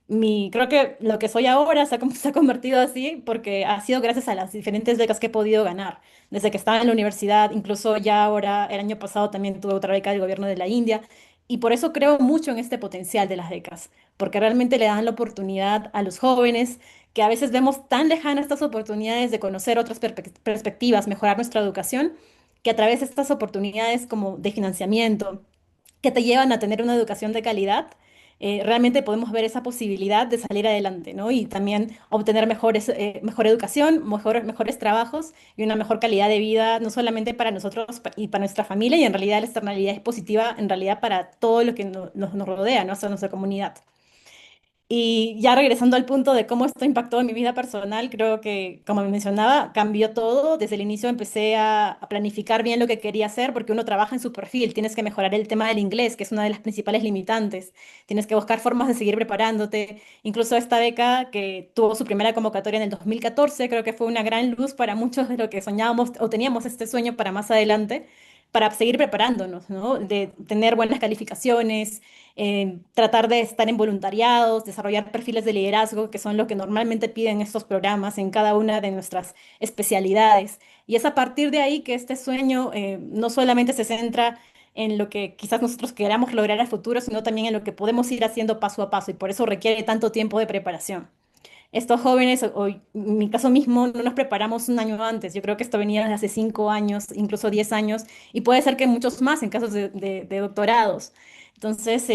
Creo que lo que soy ahora se ha convertido así porque ha sido gracias a las diferentes becas que he podido ganar. Desde que estaba en la universidad, incluso ya ahora, el año pasado también tuve otra beca del gobierno de la India. Y por eso creo mucho en este potencial de las becas, porque realmente le dan la oportunidad a los jóvenes que a veces vemos tan lejanas estas oportunidades de conocer otras perspectivas, mejorar nuestra educación, que a través de estas oportunidades como de financiamiento, que te llevan a tener una educación de calidad, realmente podemos ver esa posibilidad de salir adelante, ¿no? Y también obtener mejor educación, mejores trabajos y una mejor calidad de vida, no solamente para nosotros y para nuestra familia, y en realidad la externalidad es positiva en realidad para todo lo que nos rodea, ¿no? Hasta nuestra comunidad. Y ya regresando al punto de cómo esto impactó en mi vida personal, creo que, como mencionaba, cambió todo. Desde el inicio empecé a planificar bien lo que quería hacer, porque uno trabaja en su perfil, tienes que mejorar el tema del inglés, que es una de las principales limitantes. Tienes que buscar formas de seguir preparándote. Incluso esta beca que tuvo su primera convocatoria en el 2014, creo que fue una gran luz para muchos de lo que soñábamos o teníamos este sueño para más adelante, para seguir preparándonos, ¿no? De tener buenas calificaciones, tratar de estar en voluntariados, desarrollar perfiles de liderazgo, que son lo que normalmente piden estos programas en cada una de nuestras especialidades. Y es a partir de ahí que este sueño no solamente se centra en lo que quizás nosotros queramos lograr a futuro, sino también en lo que podemos ir haciendo paso a paso, y por eso requiere tanto tiempo de preparación. Estos jóvenes, o en mi caso mismo, no nos preparamos un año antes. Yo creo que esto venía desde hace 5 años, incluso 10 años, y puede ser que muchos más en casos de doctorados. Entonces,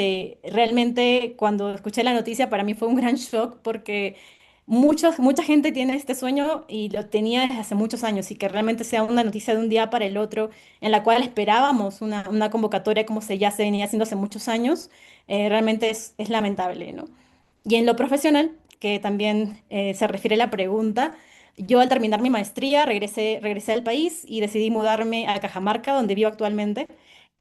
realmente cuando escuché la noticia para mí fue un gran shock porque mucha gente tiene este sueño y lo tenía desde hace muchos años, y que realmente sea una noticia de un día para el otro en la cual esperábamos una convocatoria como se ya se venía haciendo hace muchos años, realmente es lamentable, ¿no? Y en lo profesional, que también se refiere la pregunta, yo al terminar mi maestría regresé al país y decidí mudarme a Cajamarca, donde vivo actualmente.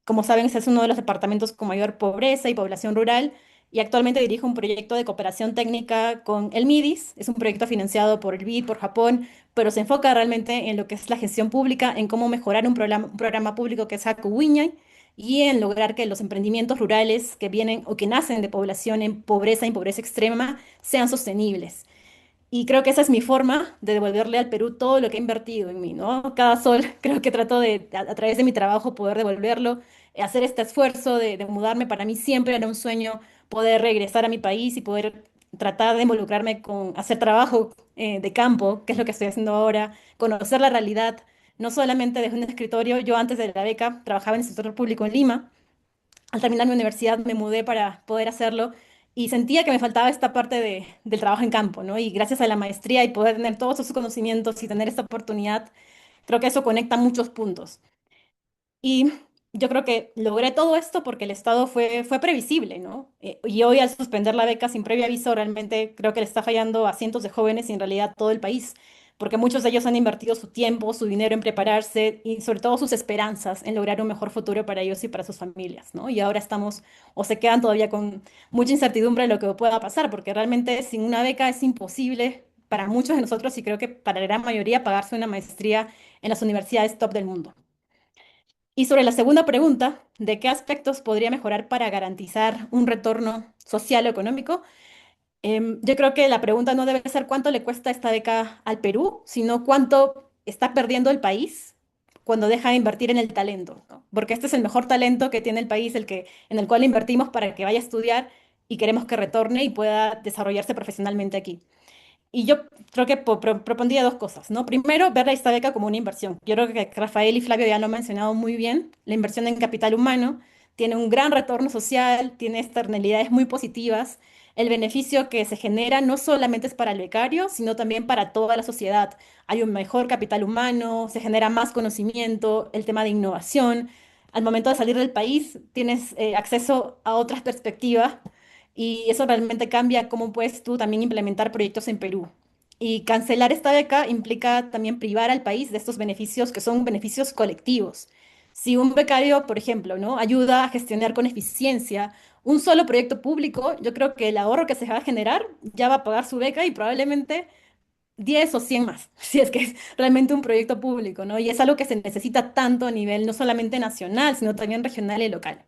Como saben, ese es uno de los departamentos con mayor pobreza y población rural, y actualmente dirijo un proyecto de cooperación técnica con el MIDIS. Es un proyecto financiado por el BID, por Japón, pero se enfoca realmente en lo que es la gestión pública, en cómo mejorar un programa público que es Hakuwiñay, y en lograr que los emprendimientos rurales que vienen o que nacen de población en pobreza extrema sean sostenibles. Y creo que esa es mi forma de devolverle al Perú todo lo que ha invertido en mí, ¿no? Cada sol creo que trato de, a través de mi trabajo, poder devolverlo, hacer este esfuerzo de mudarme. Para mí siempre era un sueño poder regresar a mi país y poder tratar de involucrarme con hacer trabajo de campo, que es lo que estoy haciendo ahora, conocer la realidad, no solamente desde un escritorio. Yo antes de la beca trabajaba en el sector público en Lima. Al terminar mi universidad me mudé para poder hacerlo, y sentía que me faltaba esta parte del trabajo en campo, ¿no? Y gracias a la maestría y poder tener todos esos conocimientos y tener esta oportunidad, creo que eso conecta muchos puntos. Y yo creo que logré todo esto porque el Estado fue previsible, ¿no? Y hoy, al suspender la beca sin previo aviso, realmente creo que le está fallando a cientos de jóvenes y en realidad todo el país, porque muchos de ellos han invertido su tiempo, su dinero en prepararse y sobre todo sus esperanzas en lograr un mejor futuro para ellos y para sus familias, ¿no? Y ahora estamos, o se quedan todavía con mucha incertidumbre de lo que pueda pasar, porque realmente sin una beca es imposible para muchos de nosotros, y creo que para la gran mayoría, pagarse una maestría en las universidades top del mundo. Y sobre la segunda pregunta, ¿de qué aspectos podría mejorar para garantizar un retorno social o económico? Yo creo que la pregunta no debe ser cuánto le cuesta esta beca al Perú, sino cuánto está perdiendo el país cuando deja de invertir en el talento, ¿no? Porque este es el mejor talento que tiene el país, en el cual invertimos para que vaya a estudiar, y queremos que retorne y pueda desarrollarse profesionalmente aquí. Y yo creo que propondría dos cosas, ¿no? Primero, ver a esta beca como una inversión. Yo creo que Rafael y Flavio ya lo han mencionado muy bien. La inversión en capital humano tiene un gran retorno social, tiene externalidades muy positivas. El beneficio que se genera no solamente es para el becario, sino también para toda la sociedad. Hay un mejor capital humano, se genera más conocimiento, el tema de innovación. Al momento de salir del país, tienes acceso a otras perspectivas, y eso realmente cambia cómo puedes tú también implementar proyectos en Perú. Y cancelar esta beca implica también privar al país de estos beneficios, que son beneficios colectivos. Si un becario, por ejemplo, ¿no?, ayuda a gestionar con eficiencia un solo proyecto público, yo creo que el ahorro que se va a generar ya va a pagar su beca y probablemente 10 o 100 más, si es que es realmente un proyecto público, ¿no? Y es algo que se necesita tanto a nivel no solamente nacional, sino también regional y local.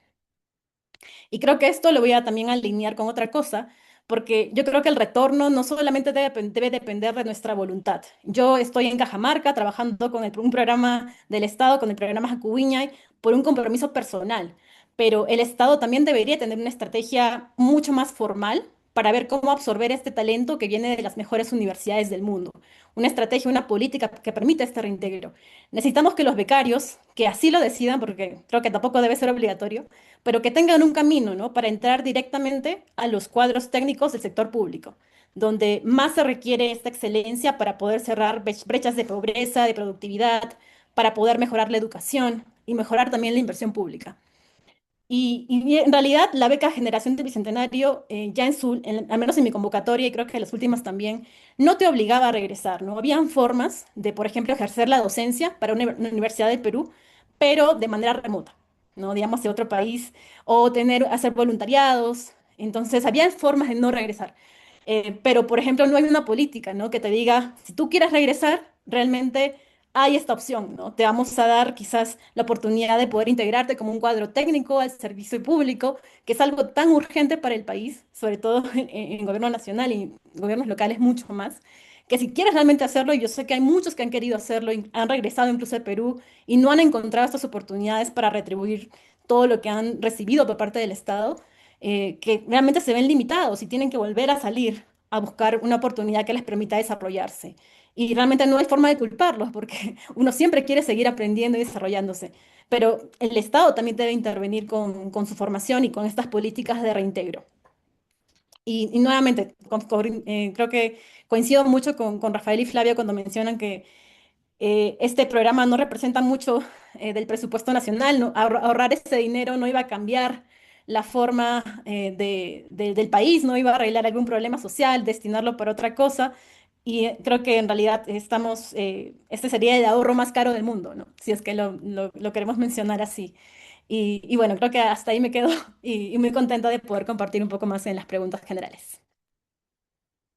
Y creo que esto lo voy a también alinear con otra cosa, porque yo creo que el retorno no solamente debe depender de nuestra voluntad. Yo estoy en Cajamarca trabajando con un programa del Estado, con el programa Jacubiñay, por un compromiso personal, pero el Estado también debería tener una estrategia mucho más formal para ver cómo absorber este talento que viene de las mejores universidades del mundo. Una estrategia, una política que permita este reintegro. Necesitamos que los becarios, que así lo decidan, porque creo que tampoco debe ser obligatorio, pero que tengan un camino, ¿no?, para entrar directamente a los cuadros técnicos del sector público, donde más se requiere esta excelencia para poder cerrar brechas de pobreza, de productividad, para poder mejorar la educación y mejorar también la inversión pública. Y en realidad la beca Generación del Bicentenario, ya al menos en mi convocatoria y creo que en las últimas también, no te obligaba a regresar, ¿no? Habían formas de, por ejemplo, ejercer la docencia para una universidad del Perú, pero de manera remota, ¿no? Digamos, de otro país, o hacer voluntariados. Entonces, había formas de no regresar. Pero, por ejemplo, no hay una política, ¿no? Que te diga, si tú quieres regresar, realmente hay esta opción, ¿no? Te vamos a dar quizás la oportunidad de poder integrarte como un cuadro técnico al servicio público, que es algo tan urgente para el país, sobre todo en gobierno nacional y gobiernos locales mucho más, que si quieres realmente hacerlo, y yo sé que hay muchos que han querido hacerlo y han regresado incluso a Perú y no han encontrado estas oportunidades para retribuir todo lo que han recibido por parte del Estado, que realmente se ven limitados y tienen que volver a salir a buscar una oportunidad que les permita desarrollarse. Y realmente no hay forma de culparlos porque uno siempre quiere seguir aprendiendo y desarrollándose. Pero el Estado también debe intervenir con su formación y con estas políticas de reintegro. Y nuevamente, creo que coincido mucho con Rafael y Flavia cuando mencionan que este programa no representa mucho del presupuesto nacional, ¿no? Ahorrar ese dinero no iba a cambiar la forma del país, no iba a arreglar algún problema social, destinarlo para otra cosa. Y creo que en realidad este sería el ahorro más caro del mundo, ¿no? Si es que lo queremos mencionar así. Y bueno, creo que hasta ahí me quedo y muy contenta de poder compartir un poco más en las preguntas generales.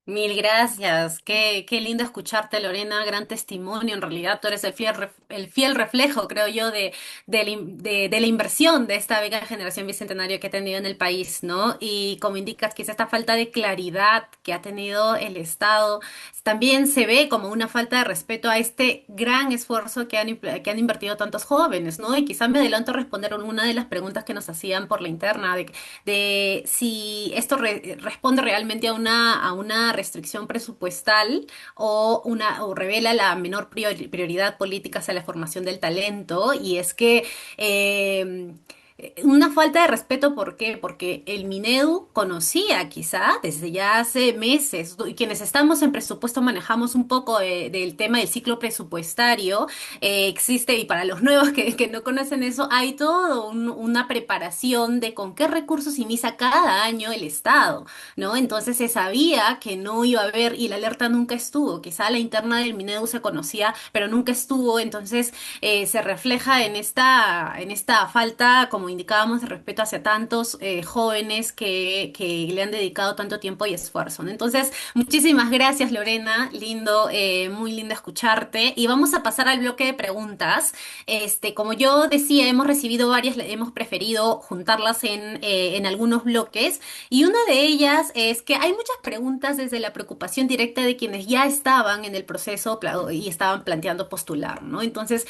Mil gracias. Qué lindo escucharte, Lorena. Gran testimonio. En realidad, tú eres el fiel reflejo, creo yo, de la inversión de esta beca de Generación Bicentenario que ha tenido en el país, ¿no? Y como indicas, quizá esta falta de claridad que ha tenido el Estado también se ve como una falta de respeto a este gran esfuerzo que han invertido tantos jóvenes, ¿no? Y quizá me adelanto a responder una de las preguntas que nos hacían por la interna de si esto responde realmente a una restricción presupuestal o revela la menor prioridad política hacia la formación del talento. Y es que una falta de respeto, ¿por qué? Porque el Minedu conocía quizá desde ya hace meses, y quienes estamos en presupuesto manejamos un poco del tema del ciclo presupuestario, existe, y para los nuevos que no conocen eso, hay todo una preparación de con qué recursos inicia cada año el Estado, ¿no? Entonces se sabía que no iba a haber, y la alerta nunca estuvo, quizá la interna del Minedu se conocía, pero nunca estuvo. Entonces se refleja en esta falta, como indicábamos, de respeto hacia tantos jóvenes que le han dedicado tanto tiempo y esfuerzo, ¿no? Entonces, muchísimas gracias, Lorena. Lindo, muy lindo escucharte. Y vamos a pasar al bloque de preguntas. Como yo decía, hemos recibido varias, hemos preferido juntarlas en algunos bloques. Y una de ellas es que hay muchas preguntas desde la preocupación directa de quienes ya estaban en el proceso y estaban planteando postular, ¿no? Entonces,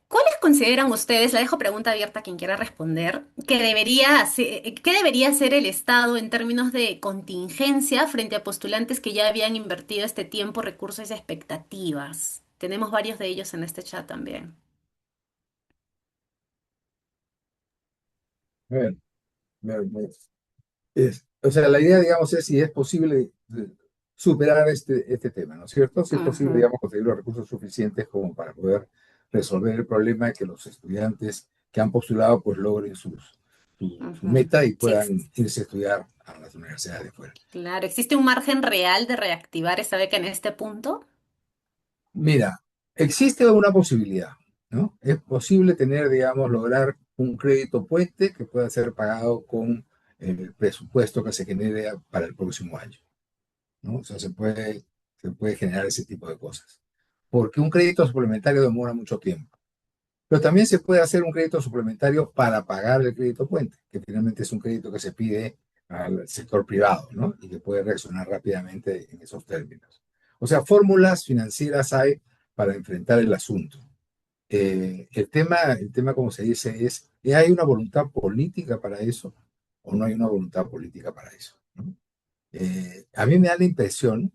¿cuáles consideran ustedes, la dejo pregunta abierta a quien quiera responder, qué debería hacer el Estado en términos de contingencia frente a postulantes que ya habían invertido este tiempo, recursos y expectativas? Tenemos varios de ellos en este chat también. Bueno, o sea, la idea, digamos, es si es posible superar este tema, ¿no es cierto? Si es posible, Ujú, digamos, conseguir los recursos suficientes como para poder resolver el problema de que los estudiantes que han postulado pues logren su ujú. meta y Sí, puedan irse a estudiar a las universidades de fuera. claro. ¿Existe un margen real de reactivar esta beca en este punto? Mira, existe una posibilidad, ¿no? Es posible tener, digamos, lograr un crédito puente que pueda ser pagado con el presupuesto que se genere para el próximo año, ¿no? O sea, se puede generar ese tipo de cosas. Porque un crédito suplementario demora mucho tiempo. Pero también se puede hacer un crédito suplementario para pagar el crédito puente, que finalmente es un crédito que se pide al sector privado, ¿no? Y que puede reaccionar rápidamente en esos términos. O sea, fórmulas financieras hay para enfrentar el asunto. El tema, como se dice, es, ¿hay una voluntad política para eso o no hay una voluntad política para eso? ¿No? A mí me da la impresión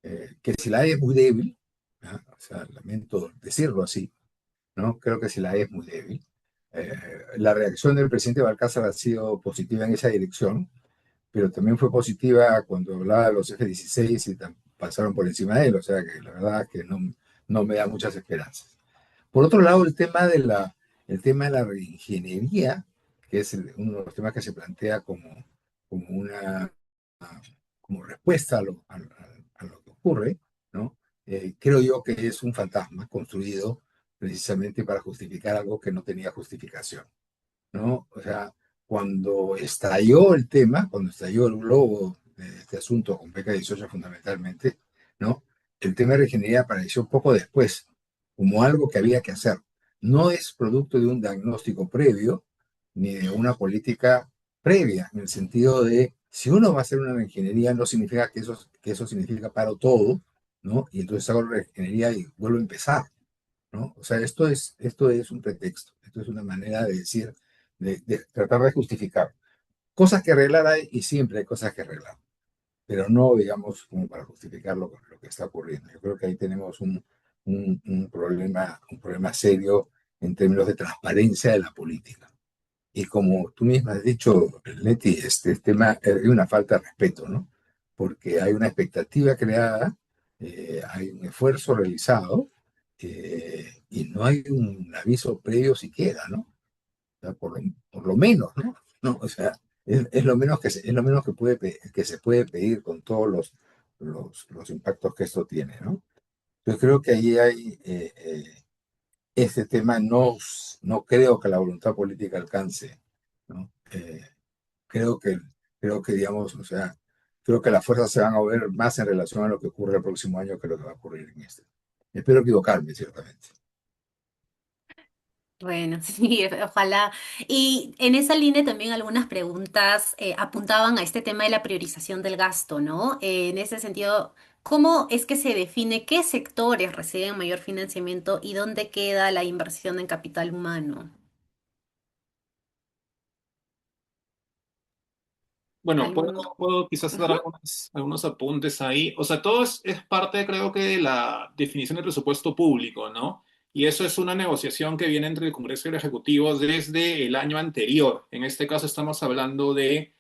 que si la hay es muy débil, ¿ah? O sea, lamento decirlo así, ¿no? Creo que si la hay es muy débil. Eh, la reacción del presidente Balcázar ha sido positiva en esa dirección, pero también fue positiva cuando hablaba de los F-16 y pasaron por encima de él, o sea que la verdad es que no me da muchas esperanzas. Por otro lado, el tema de la reingeniería que es uno de los temas que se plantea como una como respuesta a lo que ocurre, ¿no? Creo yo que es un fantasma construido precisamente para justificar algo que no tenía justificación, ¿no? O sea, cuando estalló el tema, cuando estalló el globo de este asunto con beca 18 fundamentalmente, ¿no? El tema de la ingeniería apareció poco después, como algo que había que hacer. No es producto de un diagnóstico previo, ni de una política previa, en el sentido de, si uno va a hacer una ingeniería, no significa que eso significa paro todo, ¿no? Y entonces hago la ingeniería y vuelvo a empezar, ¿no? O sea, esto es un pretexto, esto es una manera de decir, de tratar de justificar. Cosas que arreglar hay y siempre hay cosas que arreglar, pero no, digamos, como para justificar lo que está ocurriendo. Yo creo que ahí tenemos un problema serio en términos de transparencia de la política. Y como tú misma has dicho, Leti, este tema es una falta de respeto, ¿no? Porque hay una expectativa creada, hay un esfuerzo realizado y no hay un aviso previo siquiera, ¿no? O sea, por lo menos, ¿no? ¿No? O sea, es lo menos es lo menos que se puede pedir con todos los impactos que esto tiene, ¿no? Yo creo que ahí hay este tema no creo que la voluntad política alcance, ¿no? Creo que, digamos, o sea, creo que las fuerzas se van a ver más en relación a lo que ocurre el próximo año que lo que va a ocurrir en este. Espero equivocarme, ciertamente. Bueno, sí, ojalá. Y en esa línea también algunas preguntas apuntaban a este tema de la priorización del gasto, ¿no? En ese sentido, ¿cómo es que se define qué sectores reciben mayor financiamiento y dónde queda la inversión en capital humano? Bueno, ¿Algún... puedo quizás dar Ujú. algunos apuntes ahí. O sea, todo es parte, creo que, de la definición de presupuesto público, ¿no? Y eso es una negociación que viene entre el Congreso y el Ejecutivo desde el año anterior. En este caso estamos hablando de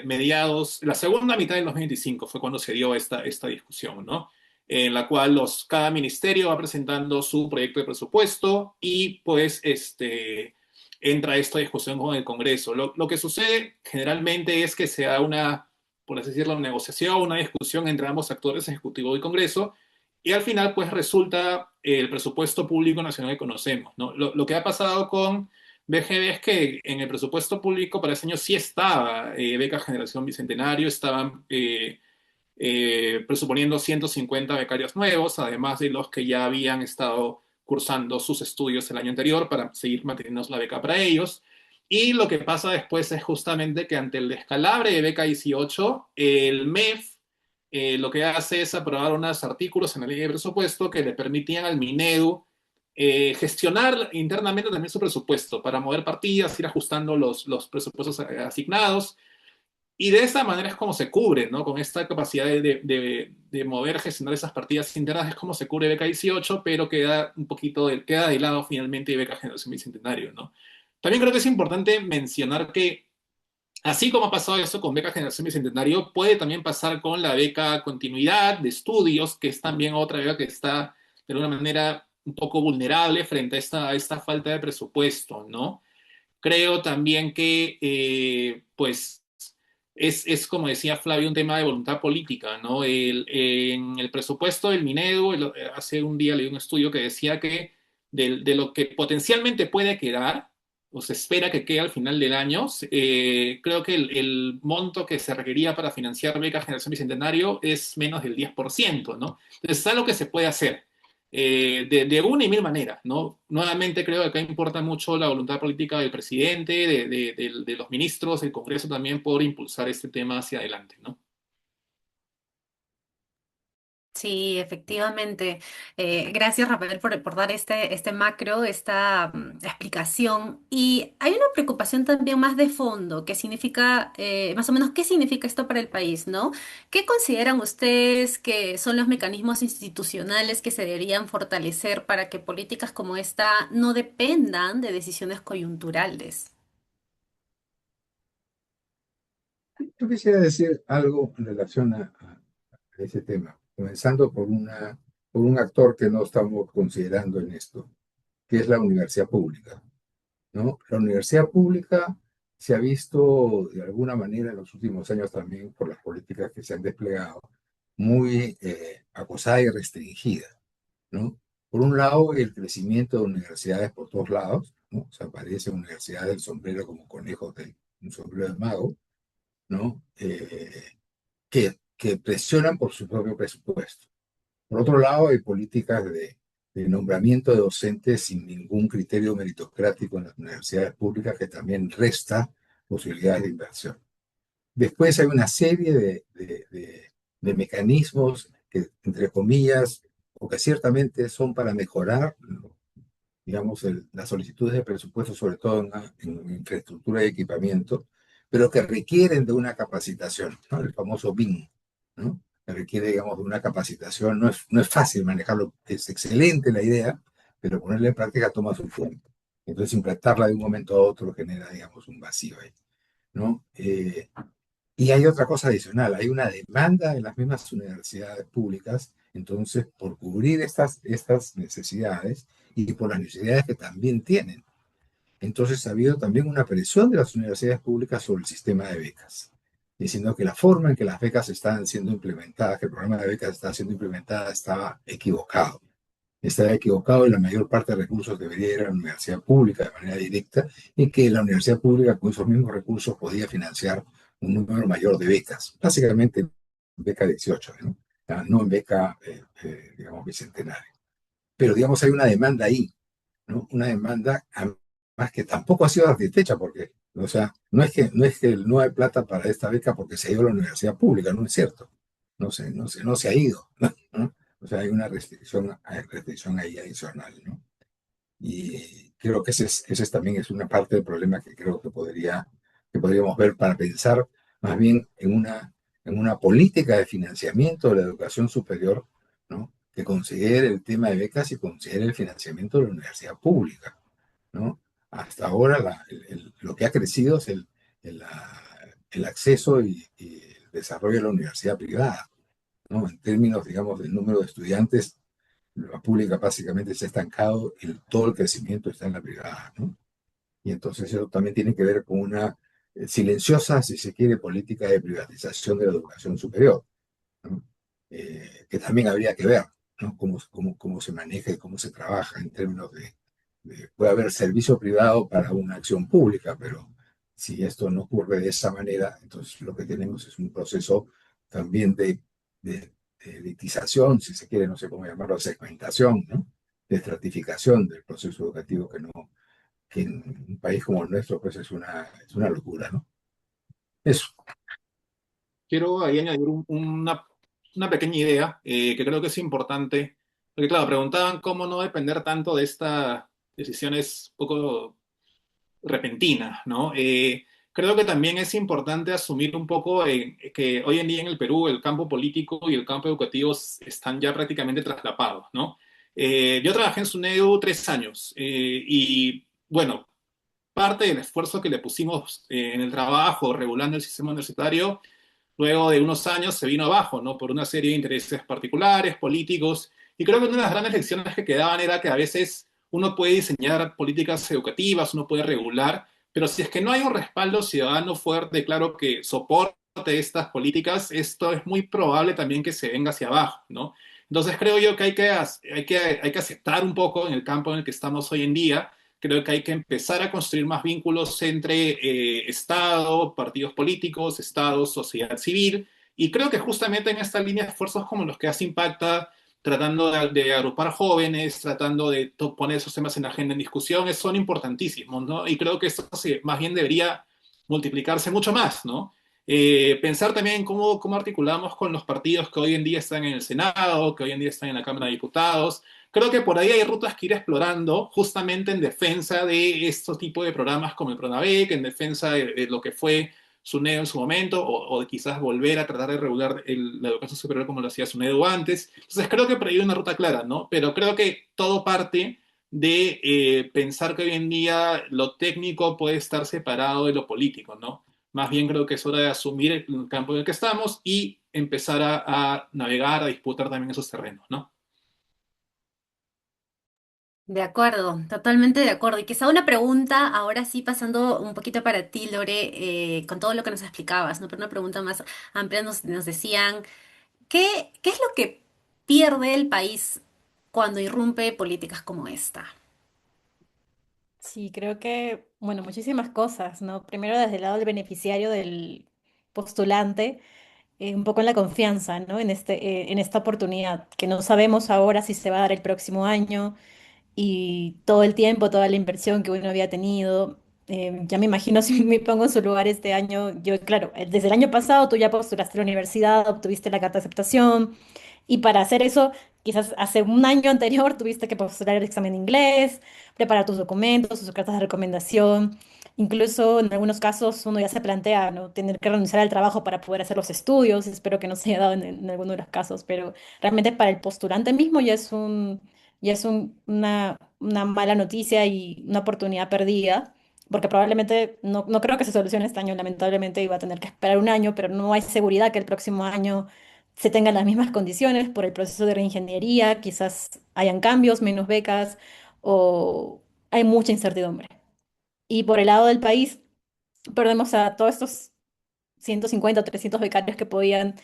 mediados, la segunda mitad del 2025 fue cuando se dio esta discusión, ¿no? En la cual cada ministerio va presentando su proyecto de presupuesto y pues entra esta discusión con el Congreso. Lo que sucede generalmente es que se da una, por así decirlo, negociación, una discusión entre ambos actores, Ejecutivo y Congreso, y al final pues resulta el presupuesto público nacional que conocemos, ¿no? Lo que ha pasado con BGB es que en el presupuesto público para ese año sí estaba beca Generación Bicentenario, estaban presuponiendo 150 becarios nuevos, además de los que ya habían estado cursando sus estudios el año anterior para seguir manteniendo la beca para ellos. Y lo que pasa después es justamente que ante el descalabre de beca 18, el MEF lo que hace es aprobar unos artículos en la ley de presupuesto que le permitían al Minedu gestionar internamente también su presupuesto para mover partidas, ir ajustando los presupuestos asignados. Y de esa manera es como se cubre, ¿no? Con esta capacidad de mover, gestionar esas partidas internas, es como se cubre beca 18, pero queda un poquito, queda de lado finalmente beca Generación Bicentenario, ¿no? También creo que es importante mencionar que, así como ha pasado eso con beca Generación Bicentenario, puede también pasar con la beca Continuidad de Estudios, que es también otra beca que está de alguna manera un poco vulnerable frente a esta falta de presupuesto, ¿no? Creo también que, pues, es, como decía Flavio, un tema de voluntad política, ¿no? En el presupuesto del Minedu, hace un día leí un estudio que decía que de lo que potencialmente puede quedar, o se espera que quede al final del año, creo que el monto que se requería para financiar becas Generación Bicentenario es menos del 10%, ¿no? Entonces es algo que se puede hacer de una y mil maneras, ¿no? Nuevamente creo que acá importa mucho la voluntad política del presidente, de los ministros, del Congreso también por impulsar este tema hacia adelante, ¿no? Sí, efectivamente. Gracias, Rafael, por dar este macro, esta explicación. Y hay una preocupación también más de fondo, que significa, más o menos, ¿qué significa esto para el país, ¿no? ¿Qué consideran ustedes que son los mecanismos institucionales que se deberían fortalecer para que políticas como esta no dependan de decisiones coyunturales? Yo quisiera decir algo en relación a ese tema, comenzando por un actor que no estamos considerando en esto, que es la universidad pública, ¿no? La universidad pública se ha visto de alguna manera en los últimos años también por las políticas que se han desplegado muy acosada y restringida, ¿no? Por un lado, el crecimiento de universidades por todos lados, ¿no? O sea, aparecen universidades del sombrero como conejos de un sombrero de mago, ¿no? Que presionan por su propio presupuesto. Por otro lado, hay políticas de nombramiento de docentes sin ningún criterio meritocrático en las universidades públicas que también resta posibilidades de inversión. Después hay una serie de mecanismos que, entre comillas, o que ciertamente son para mejorar, digamos, las solicitudes de presupuesto, sobre todo en infraestructura y equipamiento, pero que requieren de una capacitación, ¿no? El famoso BIM, ¿no? Que requiere, digamos, de una capacitación. No es fácil manejarlo, es excelente la idea, pero ponerla en práctica toma su tiempo. Entonces, implantarla de un momento a otro genera, digamos, un vacío ahí, ¿no? Y hay otra cosa adicional, hay una demanda en las mismas universidades públicas, entonces, por cubrir estas necesidades y por las necesidades que también tienen. Entonces, ha habido también una presión de las universidades públicas sobre el sistema de becas, diciendo que la forma en que las becas están siendo implementadas, que el programa de becas está siendo implementada, estaba equivocado. Estaba equivocado y la mayor parte de recursos debería ir a la universidad pública de manera directa y que la universidad pública con esos mismos recursos podía financiar un número mayor de becas, básicamente beca 18, ¿no? No en beca, digamos, bicentenaria. Pero, digamos, hay una demanda ahí, ¿no? Una demanda más que tampoco ha sido satisfecha porque, o sea, no es que no hay plata para esta beca porque se ha ido a la universidad pública, no es cierto. No se ha ido, ¿no? O sea, hay una restricción ahí adicional, ¿no? Y creo que ese también es una parte del problema que creo que podríamos ver para pensar más bien en una política de financiamiento de la educación superior, ¿no? Que considere el tema de becas y considere el financiamiento de la universidad pública, ¿no? Hasta ahora lo que ha crecido es el acceso y el desarrollo de la universidad privada, ¿no? En términos, digamos, del número de estudiantes, la pública básicamente se ha estancado y todo el crecimiento está en la privada, ¿no? Y entonces eso también tiene que ver con una silenciosa, si se quiere, política de privatización de la educación superior, ¿no? Que también habría que ver, ¿no? Cómo se maneja y cómo se trabaja en términos puede haber servicio privado para una acción pública, pero si esto no ocurre de esa manera, entonces lo que tenemos es un proceso también de elitización, si se quiere, no sé cómo llamarlo, segmentación, ¿no? De estratificación del proceso educativo que en un país como el nuestro, pues es una locura, ¿no? Eso. Quiero ahí añadir una pequeña idea que creo que es importante, porque claro, preguntaban cómo no depender tanto de estas decisiones un poco repentinas, ¿no? Creo que también es importante asumir un poco que hoy en día en el Perú el campo político y el campo educativo están ya prácticamente traslapados, ¿no? Yo trabajé en SUNEDU 3 años y bueno, parte del esfuerzo que le pusimos en el trabajo regulando el sistema universitario luego de unos años se vino abajo, ¿no? Por una serie de intereses particulares, políticos, y creo que una de las grandes lecciones que quedaban era que a veces uno puede diseñar políticas educativas, uno puede regular, pero si es que no hay un respaldo ciudadano fuerte, claro, que soporte estas políticas, esto es muy probable también que se venga hacia abajo, ¿no? Entonces creo yo que hay que aceptar un poco en el campo en el que estamos hoy en día. Creo que hay que empezar a construir más vínculos entre Estado, partidos políticos, Estado, sociedad civil. Y creo que justamente en esta línea de esfuerzos como los que hace Impacta, tratando de agrupar jóvenes, tratando de poner esos temas en la agenda en discusión, son importantísimos, ¿no? Y creo que esto más bien debería multiplicarse mucho más, ¿no? Pensar también cómo articulamos con los partidos que hoy en día están en el Senado, que hoy en día están en la Cámara de Diputados. Creo que por ahí hay rutas que ir explorando justamente en defensa de estos tipos de programas como el PRONAVEC, en defensa de lo que fue SUNEDU en su momento, o de quizás volver a tratar de regular la educación superior como lo hacía SUNEDU antes. Entonces creo que por ahí hay una ruta clara, ¿no? Pero creo que todo parte de pensar que hoy en día lo técnico puede estar separado de lo político, ¿no? Más bien creo que es hora de asumir el campo en el que estamos y empezar a navegar, a disputar también esos terrenos, ¿no? De acuerdo, totalmente de acuerdo. Y quizá una pregunta, ahora sí pasando un poquito para ti, Lore, con todo lo que nos explicabas, ¿no? Pero una pregunta más amplia nos decían, ¿qué es lo que pierde el país cuando irrumpe políticas como esta? Sí, creo que, bueno, muchísimas cosas, ¿no? Primero desde el lado del beneficiario, del postulante, un poco en la confianza, ¿no? En esta oportunidad, que no sabemos ahora si se va a dar el próximo año y todo el tiempo, toda la inversión que uno había tenido. Ya me imagino si me pongo en su lugar este año, yo, claro, desde el año pasado tú ya postulaste a la universidad, obtuviste la carta de aceptación y para hacer eso, quizás hace un año anterior tuviste que postular el examen de inglés, preparar tus documentos, tus cartas de recomendación. Incluso en algunos casos uno ya se plantea, ¿no? Tener que renunciar al trabajo para poder hacer los estudios. Espero que no se haya dado en alguno de los casos, pero realmente para el postulante mismo una mala noticia y una oportunidad perdida, porque probablemente no creo que se solucione este año, lamentablemente iba a tener que esperar un año, pero no hay seguridad que el próximo año se tengan las mismas condiciones por el proceso de reingeniería, quizás hayan cambios, menos becas o hay mucha incertidumbre. Y por el lado del país, perdemos a todos estos 150 o 300 becarios que podían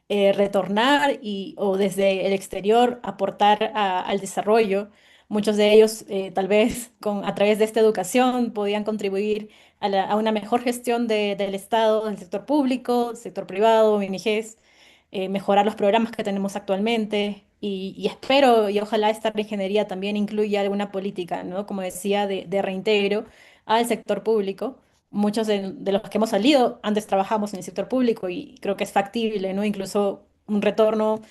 retornar o desde el exterior aportar al desarrollo. Muchos de ellos, tal vez a través de esta educación, podían contribuir a una mejor gestión del Estado, del sector público, sector privado, ONGs, mejorar los programas que tenemos actualmente. Y espero y ojalá esta ingeniería también incluya alguna política, ¿no? Como decía, de reintegro al sector público. Muchos de los que hemos salido antes trabajamos en el sector público y creo que es factible, ¿no? Incluso un retorno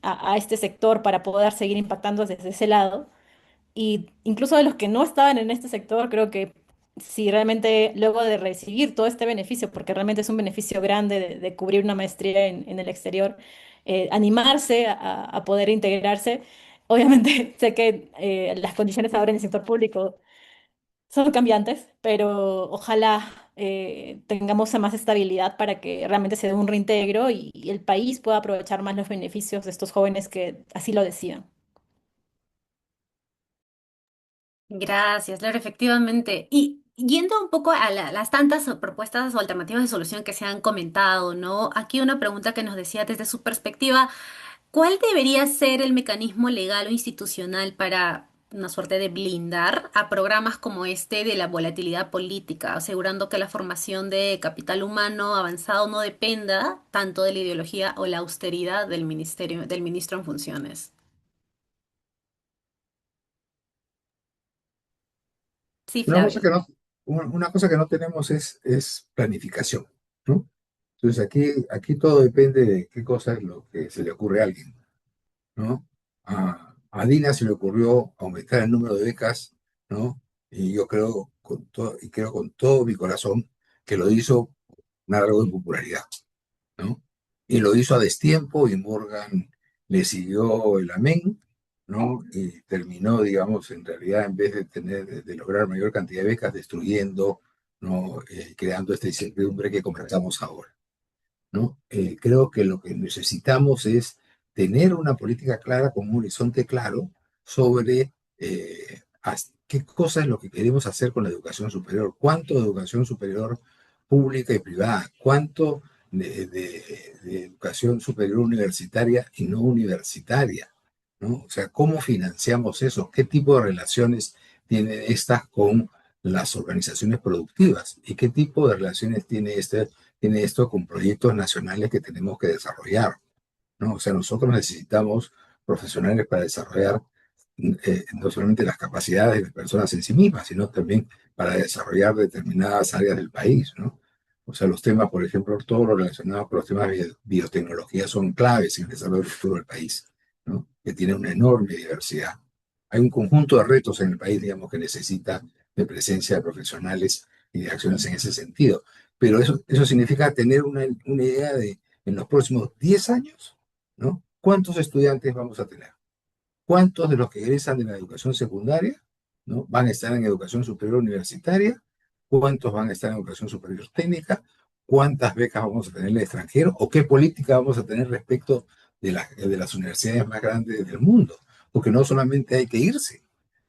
a este sector para poder seguir impactando desde ese lado. Y incluso de los que no estaban en este sector, creo que si realmente luego de recibir todo este beneficio, porque realmente es un beneficio grande de cubrir una maestría en el exterior, animarse a poder integrarse. Obviamente sé que las condiciones ahora en el sector público son cambiantes, pero ojalá tengamos más estabilidad para que realmente se dé un reintegro y el país pueda aprovechar más los beneficios de estos jóvenes que así lo decidan. Gracias, Laura, efectivamente. Y yendo un poco a las tantas propuestas o alternativas de solución que se han comentado, ¿no? Aquí una pregunta que nos decía desde su perspectiva, ¿cuál debería ser el mecanismo legal o institucional para una suerte de blindar a programas como este de la volatilidad política, asegurando que la formación de capital humano avanzado no dependa tanto de la ideología o la austeridad del ministerio, del ministro en funciones? Sí, Una cosa Flavio. que no, una cosa que no tenemos es planificación, ¿no? Entonces aquí todo depende de qué cosa es lo que se le ocurre a alguien, ¿no? A Dina se le ocurrió aumentar el número de becas, ¿no? Y yo creo creo con todo mi corazón que lo hizo con algo de popularidad, ¿no? Y lo hizo a destiempo y Morgan le siguió el amén, ¿no? Y terminó, digamos, en realidad, en vez de lograr mayor cantidad de becas, destruyendo, ¿no? Creando esta incertidumbre que conversamos ahora, ¿no? Creo que lo que necesitamos es tener una política clara con un horizonte claro sobre qué cosa es lo que queremos hacer con la educación superior, cuánto de educación superior pública y privada, cuánto de educación superior universitaria y no universitaria, ¿no? O sea, ¿cómo financiamos eso? ¿Qué tipo de relaciones tienen estas con las organizaciones productivas? ¿Y qué tipo de relaciones tiene esto con proyectos nacionales que tenemos que desarrollar, ¿no? O sea, nosotros necesitamos profesionales para desarrollar no solamente las capacidades de las personas en sí mismas, sino también para desarrollar determinadas áreas del país, ¿no? O sea, los temas, por ejemplo, todo lo relacionado con los temas de biotecnología son claves en el desarrollo futuro del país, ¿no? Que tiene una enorme diversidad. Hay un conjunto de retos en el país, digamos, que necesita de presencia de profesionales y de acciones en ese sentido. Pero eso significa tener una idea de, en los próximos 10 años, ¿no? ¿Cuántos estudiantes vamos a tener? ¿Cuántos de los que egresan de la educación secundaria, ¿no? van a estar en educación superior universitaria? ¿Cuántos van a estar en educación superior técnica? ¿Cuántas becas vamos a tener en el extranjero? ¿O qué política vamos a tener respecto de las universidades más grandes del mundo? porque no solamente hay que irse,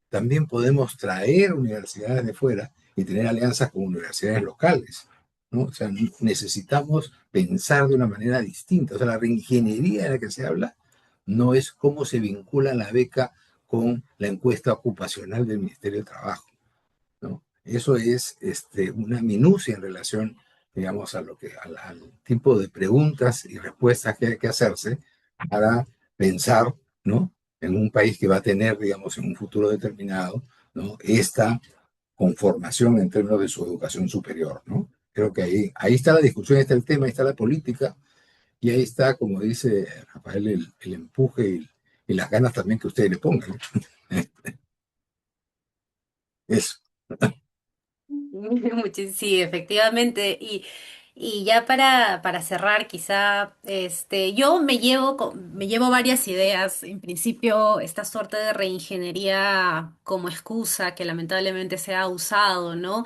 también podemos traer universidades de fuera y tener alianzas con universidades locales, ¿no? O sea, necesitamos pensar de una manera distinta. O sea, la reingeniería de la que se habla no es cómo se vincula la beca con la encuesta ocupacional del Ministerio de Trabajo, ¿no? Eso es una minucia en relación, digamos, al tipo de preguntas y respuestas que hay que hacerse para pensar, ¿no? En un país que va a tener, digamos, en un futuro determinado, ¿no? Esta conformación en términos de su educación superior, ¿no? Creo que ahí está la discusión, ahí está el tema, ahí está la política, y ahí está, como dice Rafael, el empuje y las ganas también que ustedes le pongan, ¿no? Eso. Sí, efectivamente. Y ya para cerrar, quizá, yo me llevo varias ideas. En principio, esta suerte de reingeniería como excusa que lamentablemente se ha usado, ¿no?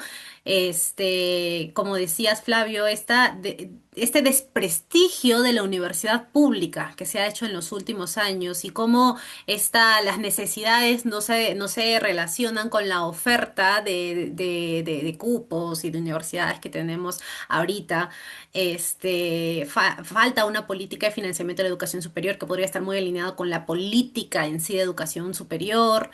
Como decías, Flavio, este desprestigio de la universidad pública que se ha hecho en los últimos años y cómo las necesidades no se relacionan con la oferta de cupos y de universidades que tenemos ahorita. Falta una política de financiamiento de la educación superior que podría estar muy alineado con la política en sí de educación superior.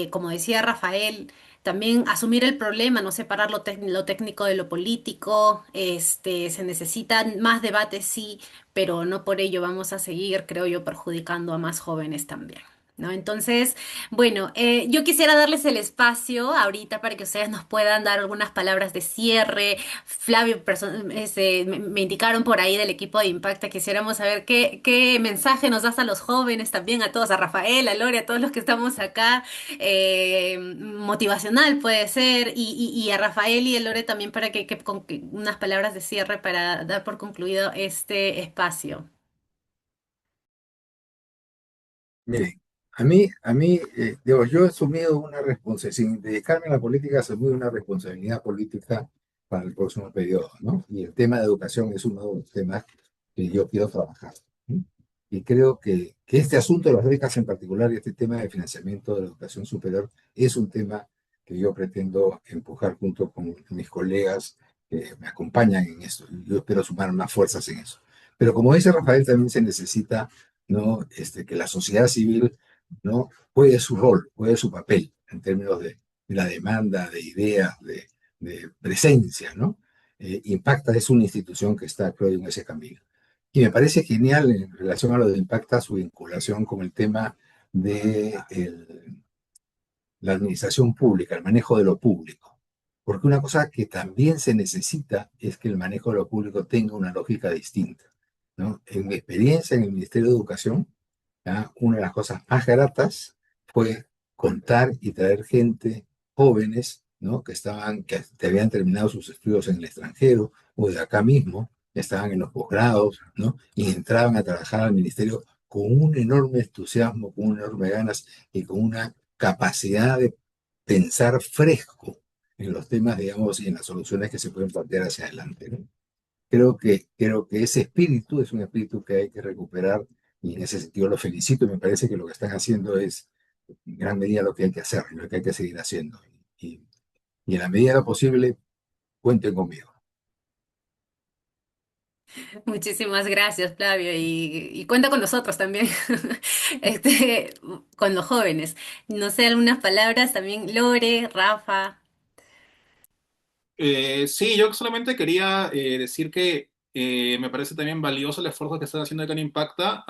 Como decía Rafael, también asumir el problema, no separar lo técnico de lo político. Se necesitan más debates, sí, pero no por ello vamos a seguir, creo yo, perjudicando a más jóvenes también. ¿No? Entonces, bueno, yo quisiera darles el espacio ahorita para que ustedes nos puedan dar algunas palabras de cierre. Flavio, me indicaron por ahí del equipo de Impacta, quisiéramos saber qué mensaje nos das a los jóvenes, también a todos, a Rafael, a Lore, a todos los que estamos acá, motivacional puede ser, y a Rafael y a Lore también para que unas palabras de cierre para dar por concluido este espacio. Miren, digo, yo he asumido una responsabilidad, sin dedicarme a la política, he asumido una responsabilidad política para el próximo periodo, ¿no? Y el tema de educación es uno de los temas que yo quiero trabajar, ¿no? Y creo que este asunto de las becas en particular y este tema de financiamiento de la educación superior es un tema que yo pretendo empujar junto con mis colegas que me acompañan en esto. Yo espero sumar más fuerzas en eso. Pero como dice Rafael, también se necesita, ¿no? Que la sociedad civil, ¿no? Juegue su rol, juegue su papel en términos de la demanda, de ideas, de presencia, ¿no? Impacta es una institución que está, creo, en ese camino. Y me parece genial en relación a lo de Impacta su vinculación con el tema de la administración pública, el manejo de lo público. Porque una cosa que también se necesita es que el manejo de lo público tenga una lógica distinta, ¿no? En mi experiencia en el Ministerio de Educación, ¿ya? Una de las cosas más gratas fue contar y traer gente, jóvenes, ¿no? Que habían terminado sus estudios en el extranjero o de acá mismo, estaban en los posgrados, ¿no? Y entraban a trabajar al ministerio con un enorme entusiasmo, con enormes ganas y con una capacidad de pensar fresco en los temas, digamos, y en las soluciones que se pueden plantear hacia adelante, ¿no? Creo que ese espíritu es un espíritu que hay que recuperar y en ese sentido lo felicito y me parece que lo que están haciendo es en gran medida lo que hay que hacer y lo que hay que seguir haciendo. Y, y en la medida de lo posible, cuenten conmigo. Muchísimas gracias, Flavio, y cuenta con nosotros también, este, con los jóvenes. No sé, algunas palabras también, Lore, Rafa. Sí, yo solamente quería decir que me parece también valioso el esfuerzo que están haciendo acá en Impacta.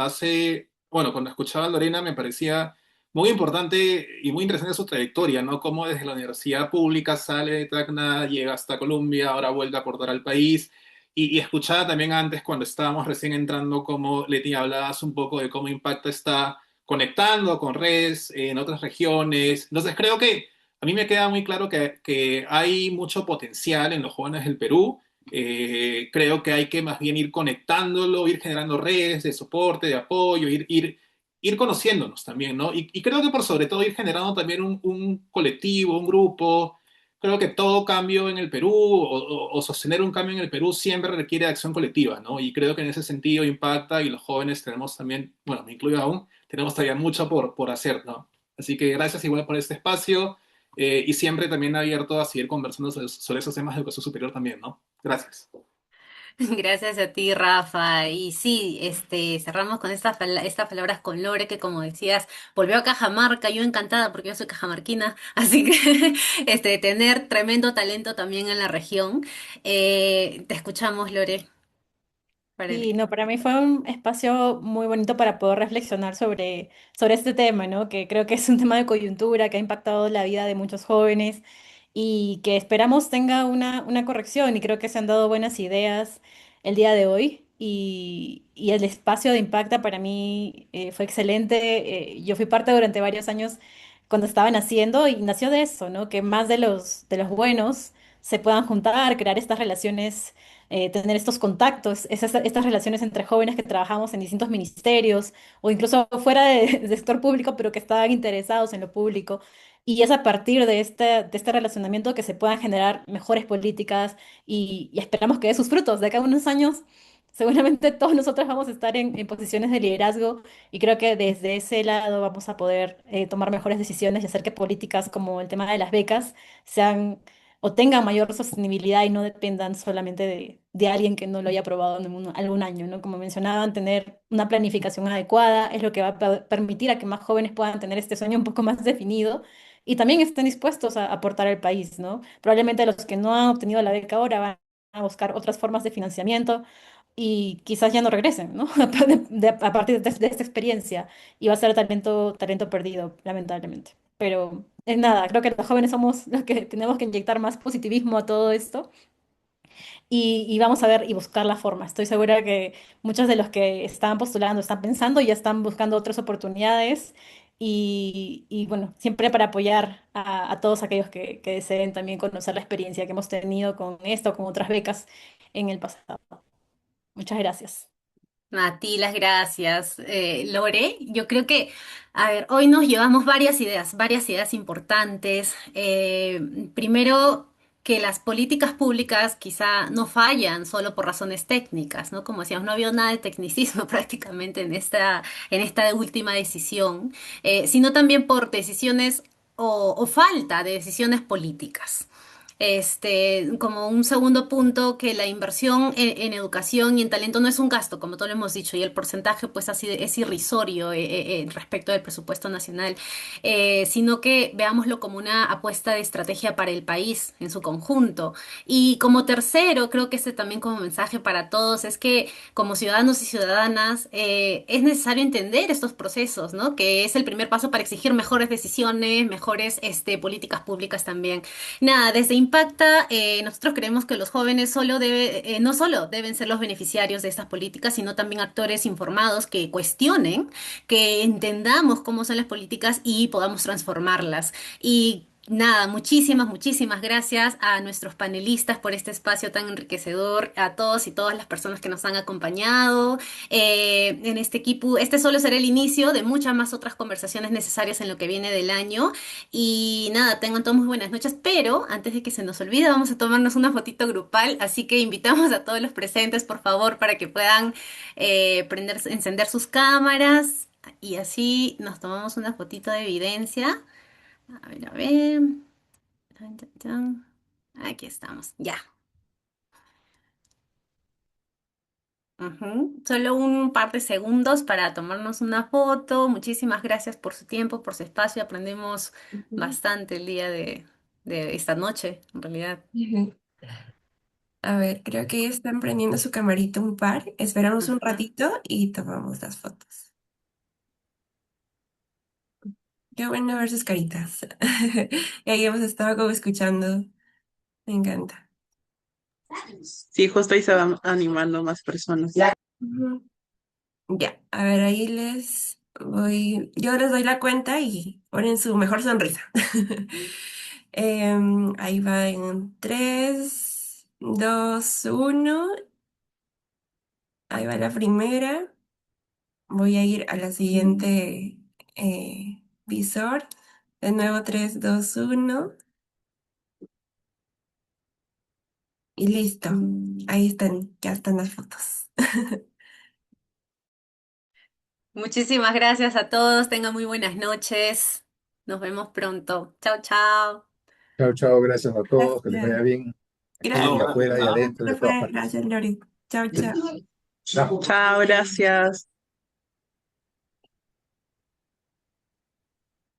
Bueno, cuando escuchaba a Lorena me parecía muy importante y muy interesante su trayectoria, ¿no? Cómo desde la universidad pública sale de Tacna, llega hasta Colombia, ahora vuelve a aportar al país. Y escuchaba también antes, cuando estábamos recién entrando, como Leti hablabas un poco de cómo Impacta está conectando con redes en otras regiones. Entonces creo que a mí me queda muy claro que hay mucho potencial en los jóvenes del Perú. Creo que hay que más bien ir conectándolo, ir generando redes de soporte, de apoyo, ir conociéndonos también, ¿no? Y creo que por sobre todo ir generando también un colectivo, un grupo creo que todo cambio en el Perú o sostener un cambio en el Perú siempre requiere acción colectiva, ¿no? Y creo que en ese sentido impacta y los jóvenes tenemos también, bueno, me incluyo aún, tenemos todavía mucho por hacer, ¿no? Así que gracias igual por este espacio y siempre también abierto a seguir conversando sobre esos temas de educación superior también, ¿no? Gracias. Gracias a ti, Rafa. Y sí, cerramos con estas palabras con Lore, que como decías, volvió a Cajamarca, yo encantada porque yo soy cajamarquina, así que tener tremendo talento también en la región. Te escuchamos, Lore. Para Sí, no, para mí fue un espacio muy bonito para poder reflexionar sobre este tema, ¿no? Que creo que es un tema de coyuntura que ha impactado la vida de muchos jóvenes y que esperamos tenga una corrección y creo que se han dado buenas ideas el día de hoy y el espacio de Impacta para mí fue excelente. Yo fui parte durante varios años cuando estaban haciendo y nació de eso, ¿no? Que más de los buenos se puedan juntar, crear estas relaciones, tener estos contactos, estas relaciones entre jóvenes que trabajamos en distintos ministerios o incluso fuera del sector público, pero que estaban interesados en lo público. Y es a partir de este relacionamiento que se puedan generar mejores políticas y esperamos que dé sus frutos. De acá a unos años, seguramente todos nosotros vamos a estar en posiciones de liderazgo y creo que desde ese lado vamos a poder tomar mejores decisiones y hacer que políticas como el tema de las becas sean o tengan mayor sostenibilidad y no dependan solamente de alguien que no lo haya probado en algún año, ¿no? Como mencionaban, tener una planificación adecuada es lo que va a permitir a que más jóvenes puedan tener este sueño un poco más definido y también estén dispuestos a aportar al país, ¿no? Probablemente los que no han obtenido la beca ahora van a buscar otras formas de financiamiento y quizás ya no regresen, ¿no? A partir de esta experiencia y va a ser talento perdido, lamentablemente. Pero es nada, creo que los jóvenes somos los que tenemos que inyectar más positivismo a todo esto y vamos a ver y buscar la forma. Estoy segura que muchos de los que están postulando, están pensando y ya están buscando otras oportunidades y bueno, siempre para apoyar a todos aquellos que deseen también conocer la experiencia que hemos tenido con esto, con otras becas en el pasado. Muchas gracias. A ti las gracias, Lore. Yo creo que, a ver, hoy nos llevamos varias ideas importantes. Primero, que las políticas públicas quizá no fallan solo por razones técnicas, ¿no? Como decíamos, no había nada de tecnicismo prácticamente en esta última decisión, sino también por decisiones o falta de decisiones políticas. Como un segundo punto, que la inversión en educación y en talento no es un gasto, como todos lo hemos dicho, y el porcentaje pues así es irrisorio respecto del presupuesto nacional, sino que veámoslo como una apuesta de estrategia para el país en su conjunto. Y como tercero, creo que este también como mensaje para todos es que como ciudadanos y ciudadanas es necesario entender estos procesos, ¿no? Que es el primer paso para exigir mejores decisiones, mejores políticas públicas también. Nada, desde Impacta, nosotros creemos que los jóvenes no solo deben ser los beneficiarios de estas políticas, sino también actores informados que cuestionen, que entendamos cómo son las políticas y podamos transformarlas. Y nada, muchísimas gracias a nuestros panelistas por este espacio tan enriquecedor, a todos y todas las personas que nos han acompañado en este equipo. Este solo será el inicio de muchas más otras conversaciones necesarias en lo que viene del año. Y nada, tengan todos muy buenas noches, pero antes de que se nos olvide, vamos a tomarnos una fotito grupal, así que invitamos a todos los presentes, por favor, para que puedan encender sus cámaras y así nos tomamos una fotito de evidencia. A ver, a ver. Tan, tan, tan. Aquí estamos, ya. Ujú. Solo un par de segundos para tomarnos una foto. Muchísimas gracias por su tiempo, por su espacio. Aprendimos Ujú. bastante el día de esta noche, en realidad. Ujú. A ver, creo que ya están prendiendo su camarita un par. Esperamos un Ujú. ratito y tomamos las fotos. Qué bueno ver sus caritas. Y ahí hemos estado como escuchando. Me encanta. Sí, justo ahí se van animando más personas. Ujú. Ya, a ver, ahí les voy. Yo les doy la cuenta y ponen su mejor sonrisa. Ahí va en 3, 2, 1. Ahí va la primera. Voy a ir a la siguiente visor. De nuevo, 3, 2, 1. Y listo. Ahí están, ya están las fotos. Muchísimas gracias a todos, tengan muy buenas noches. Nos vemos pronto. Chao, chao. Chao, chao, gracias a todos, que les vaya Gracias. bien aquí Gracias, y Chao, gracias. afuera y ¿Ah? adentro y de todas profe. partes. Gracias, Lori. Chao, chao. Chao. Chao, gracias.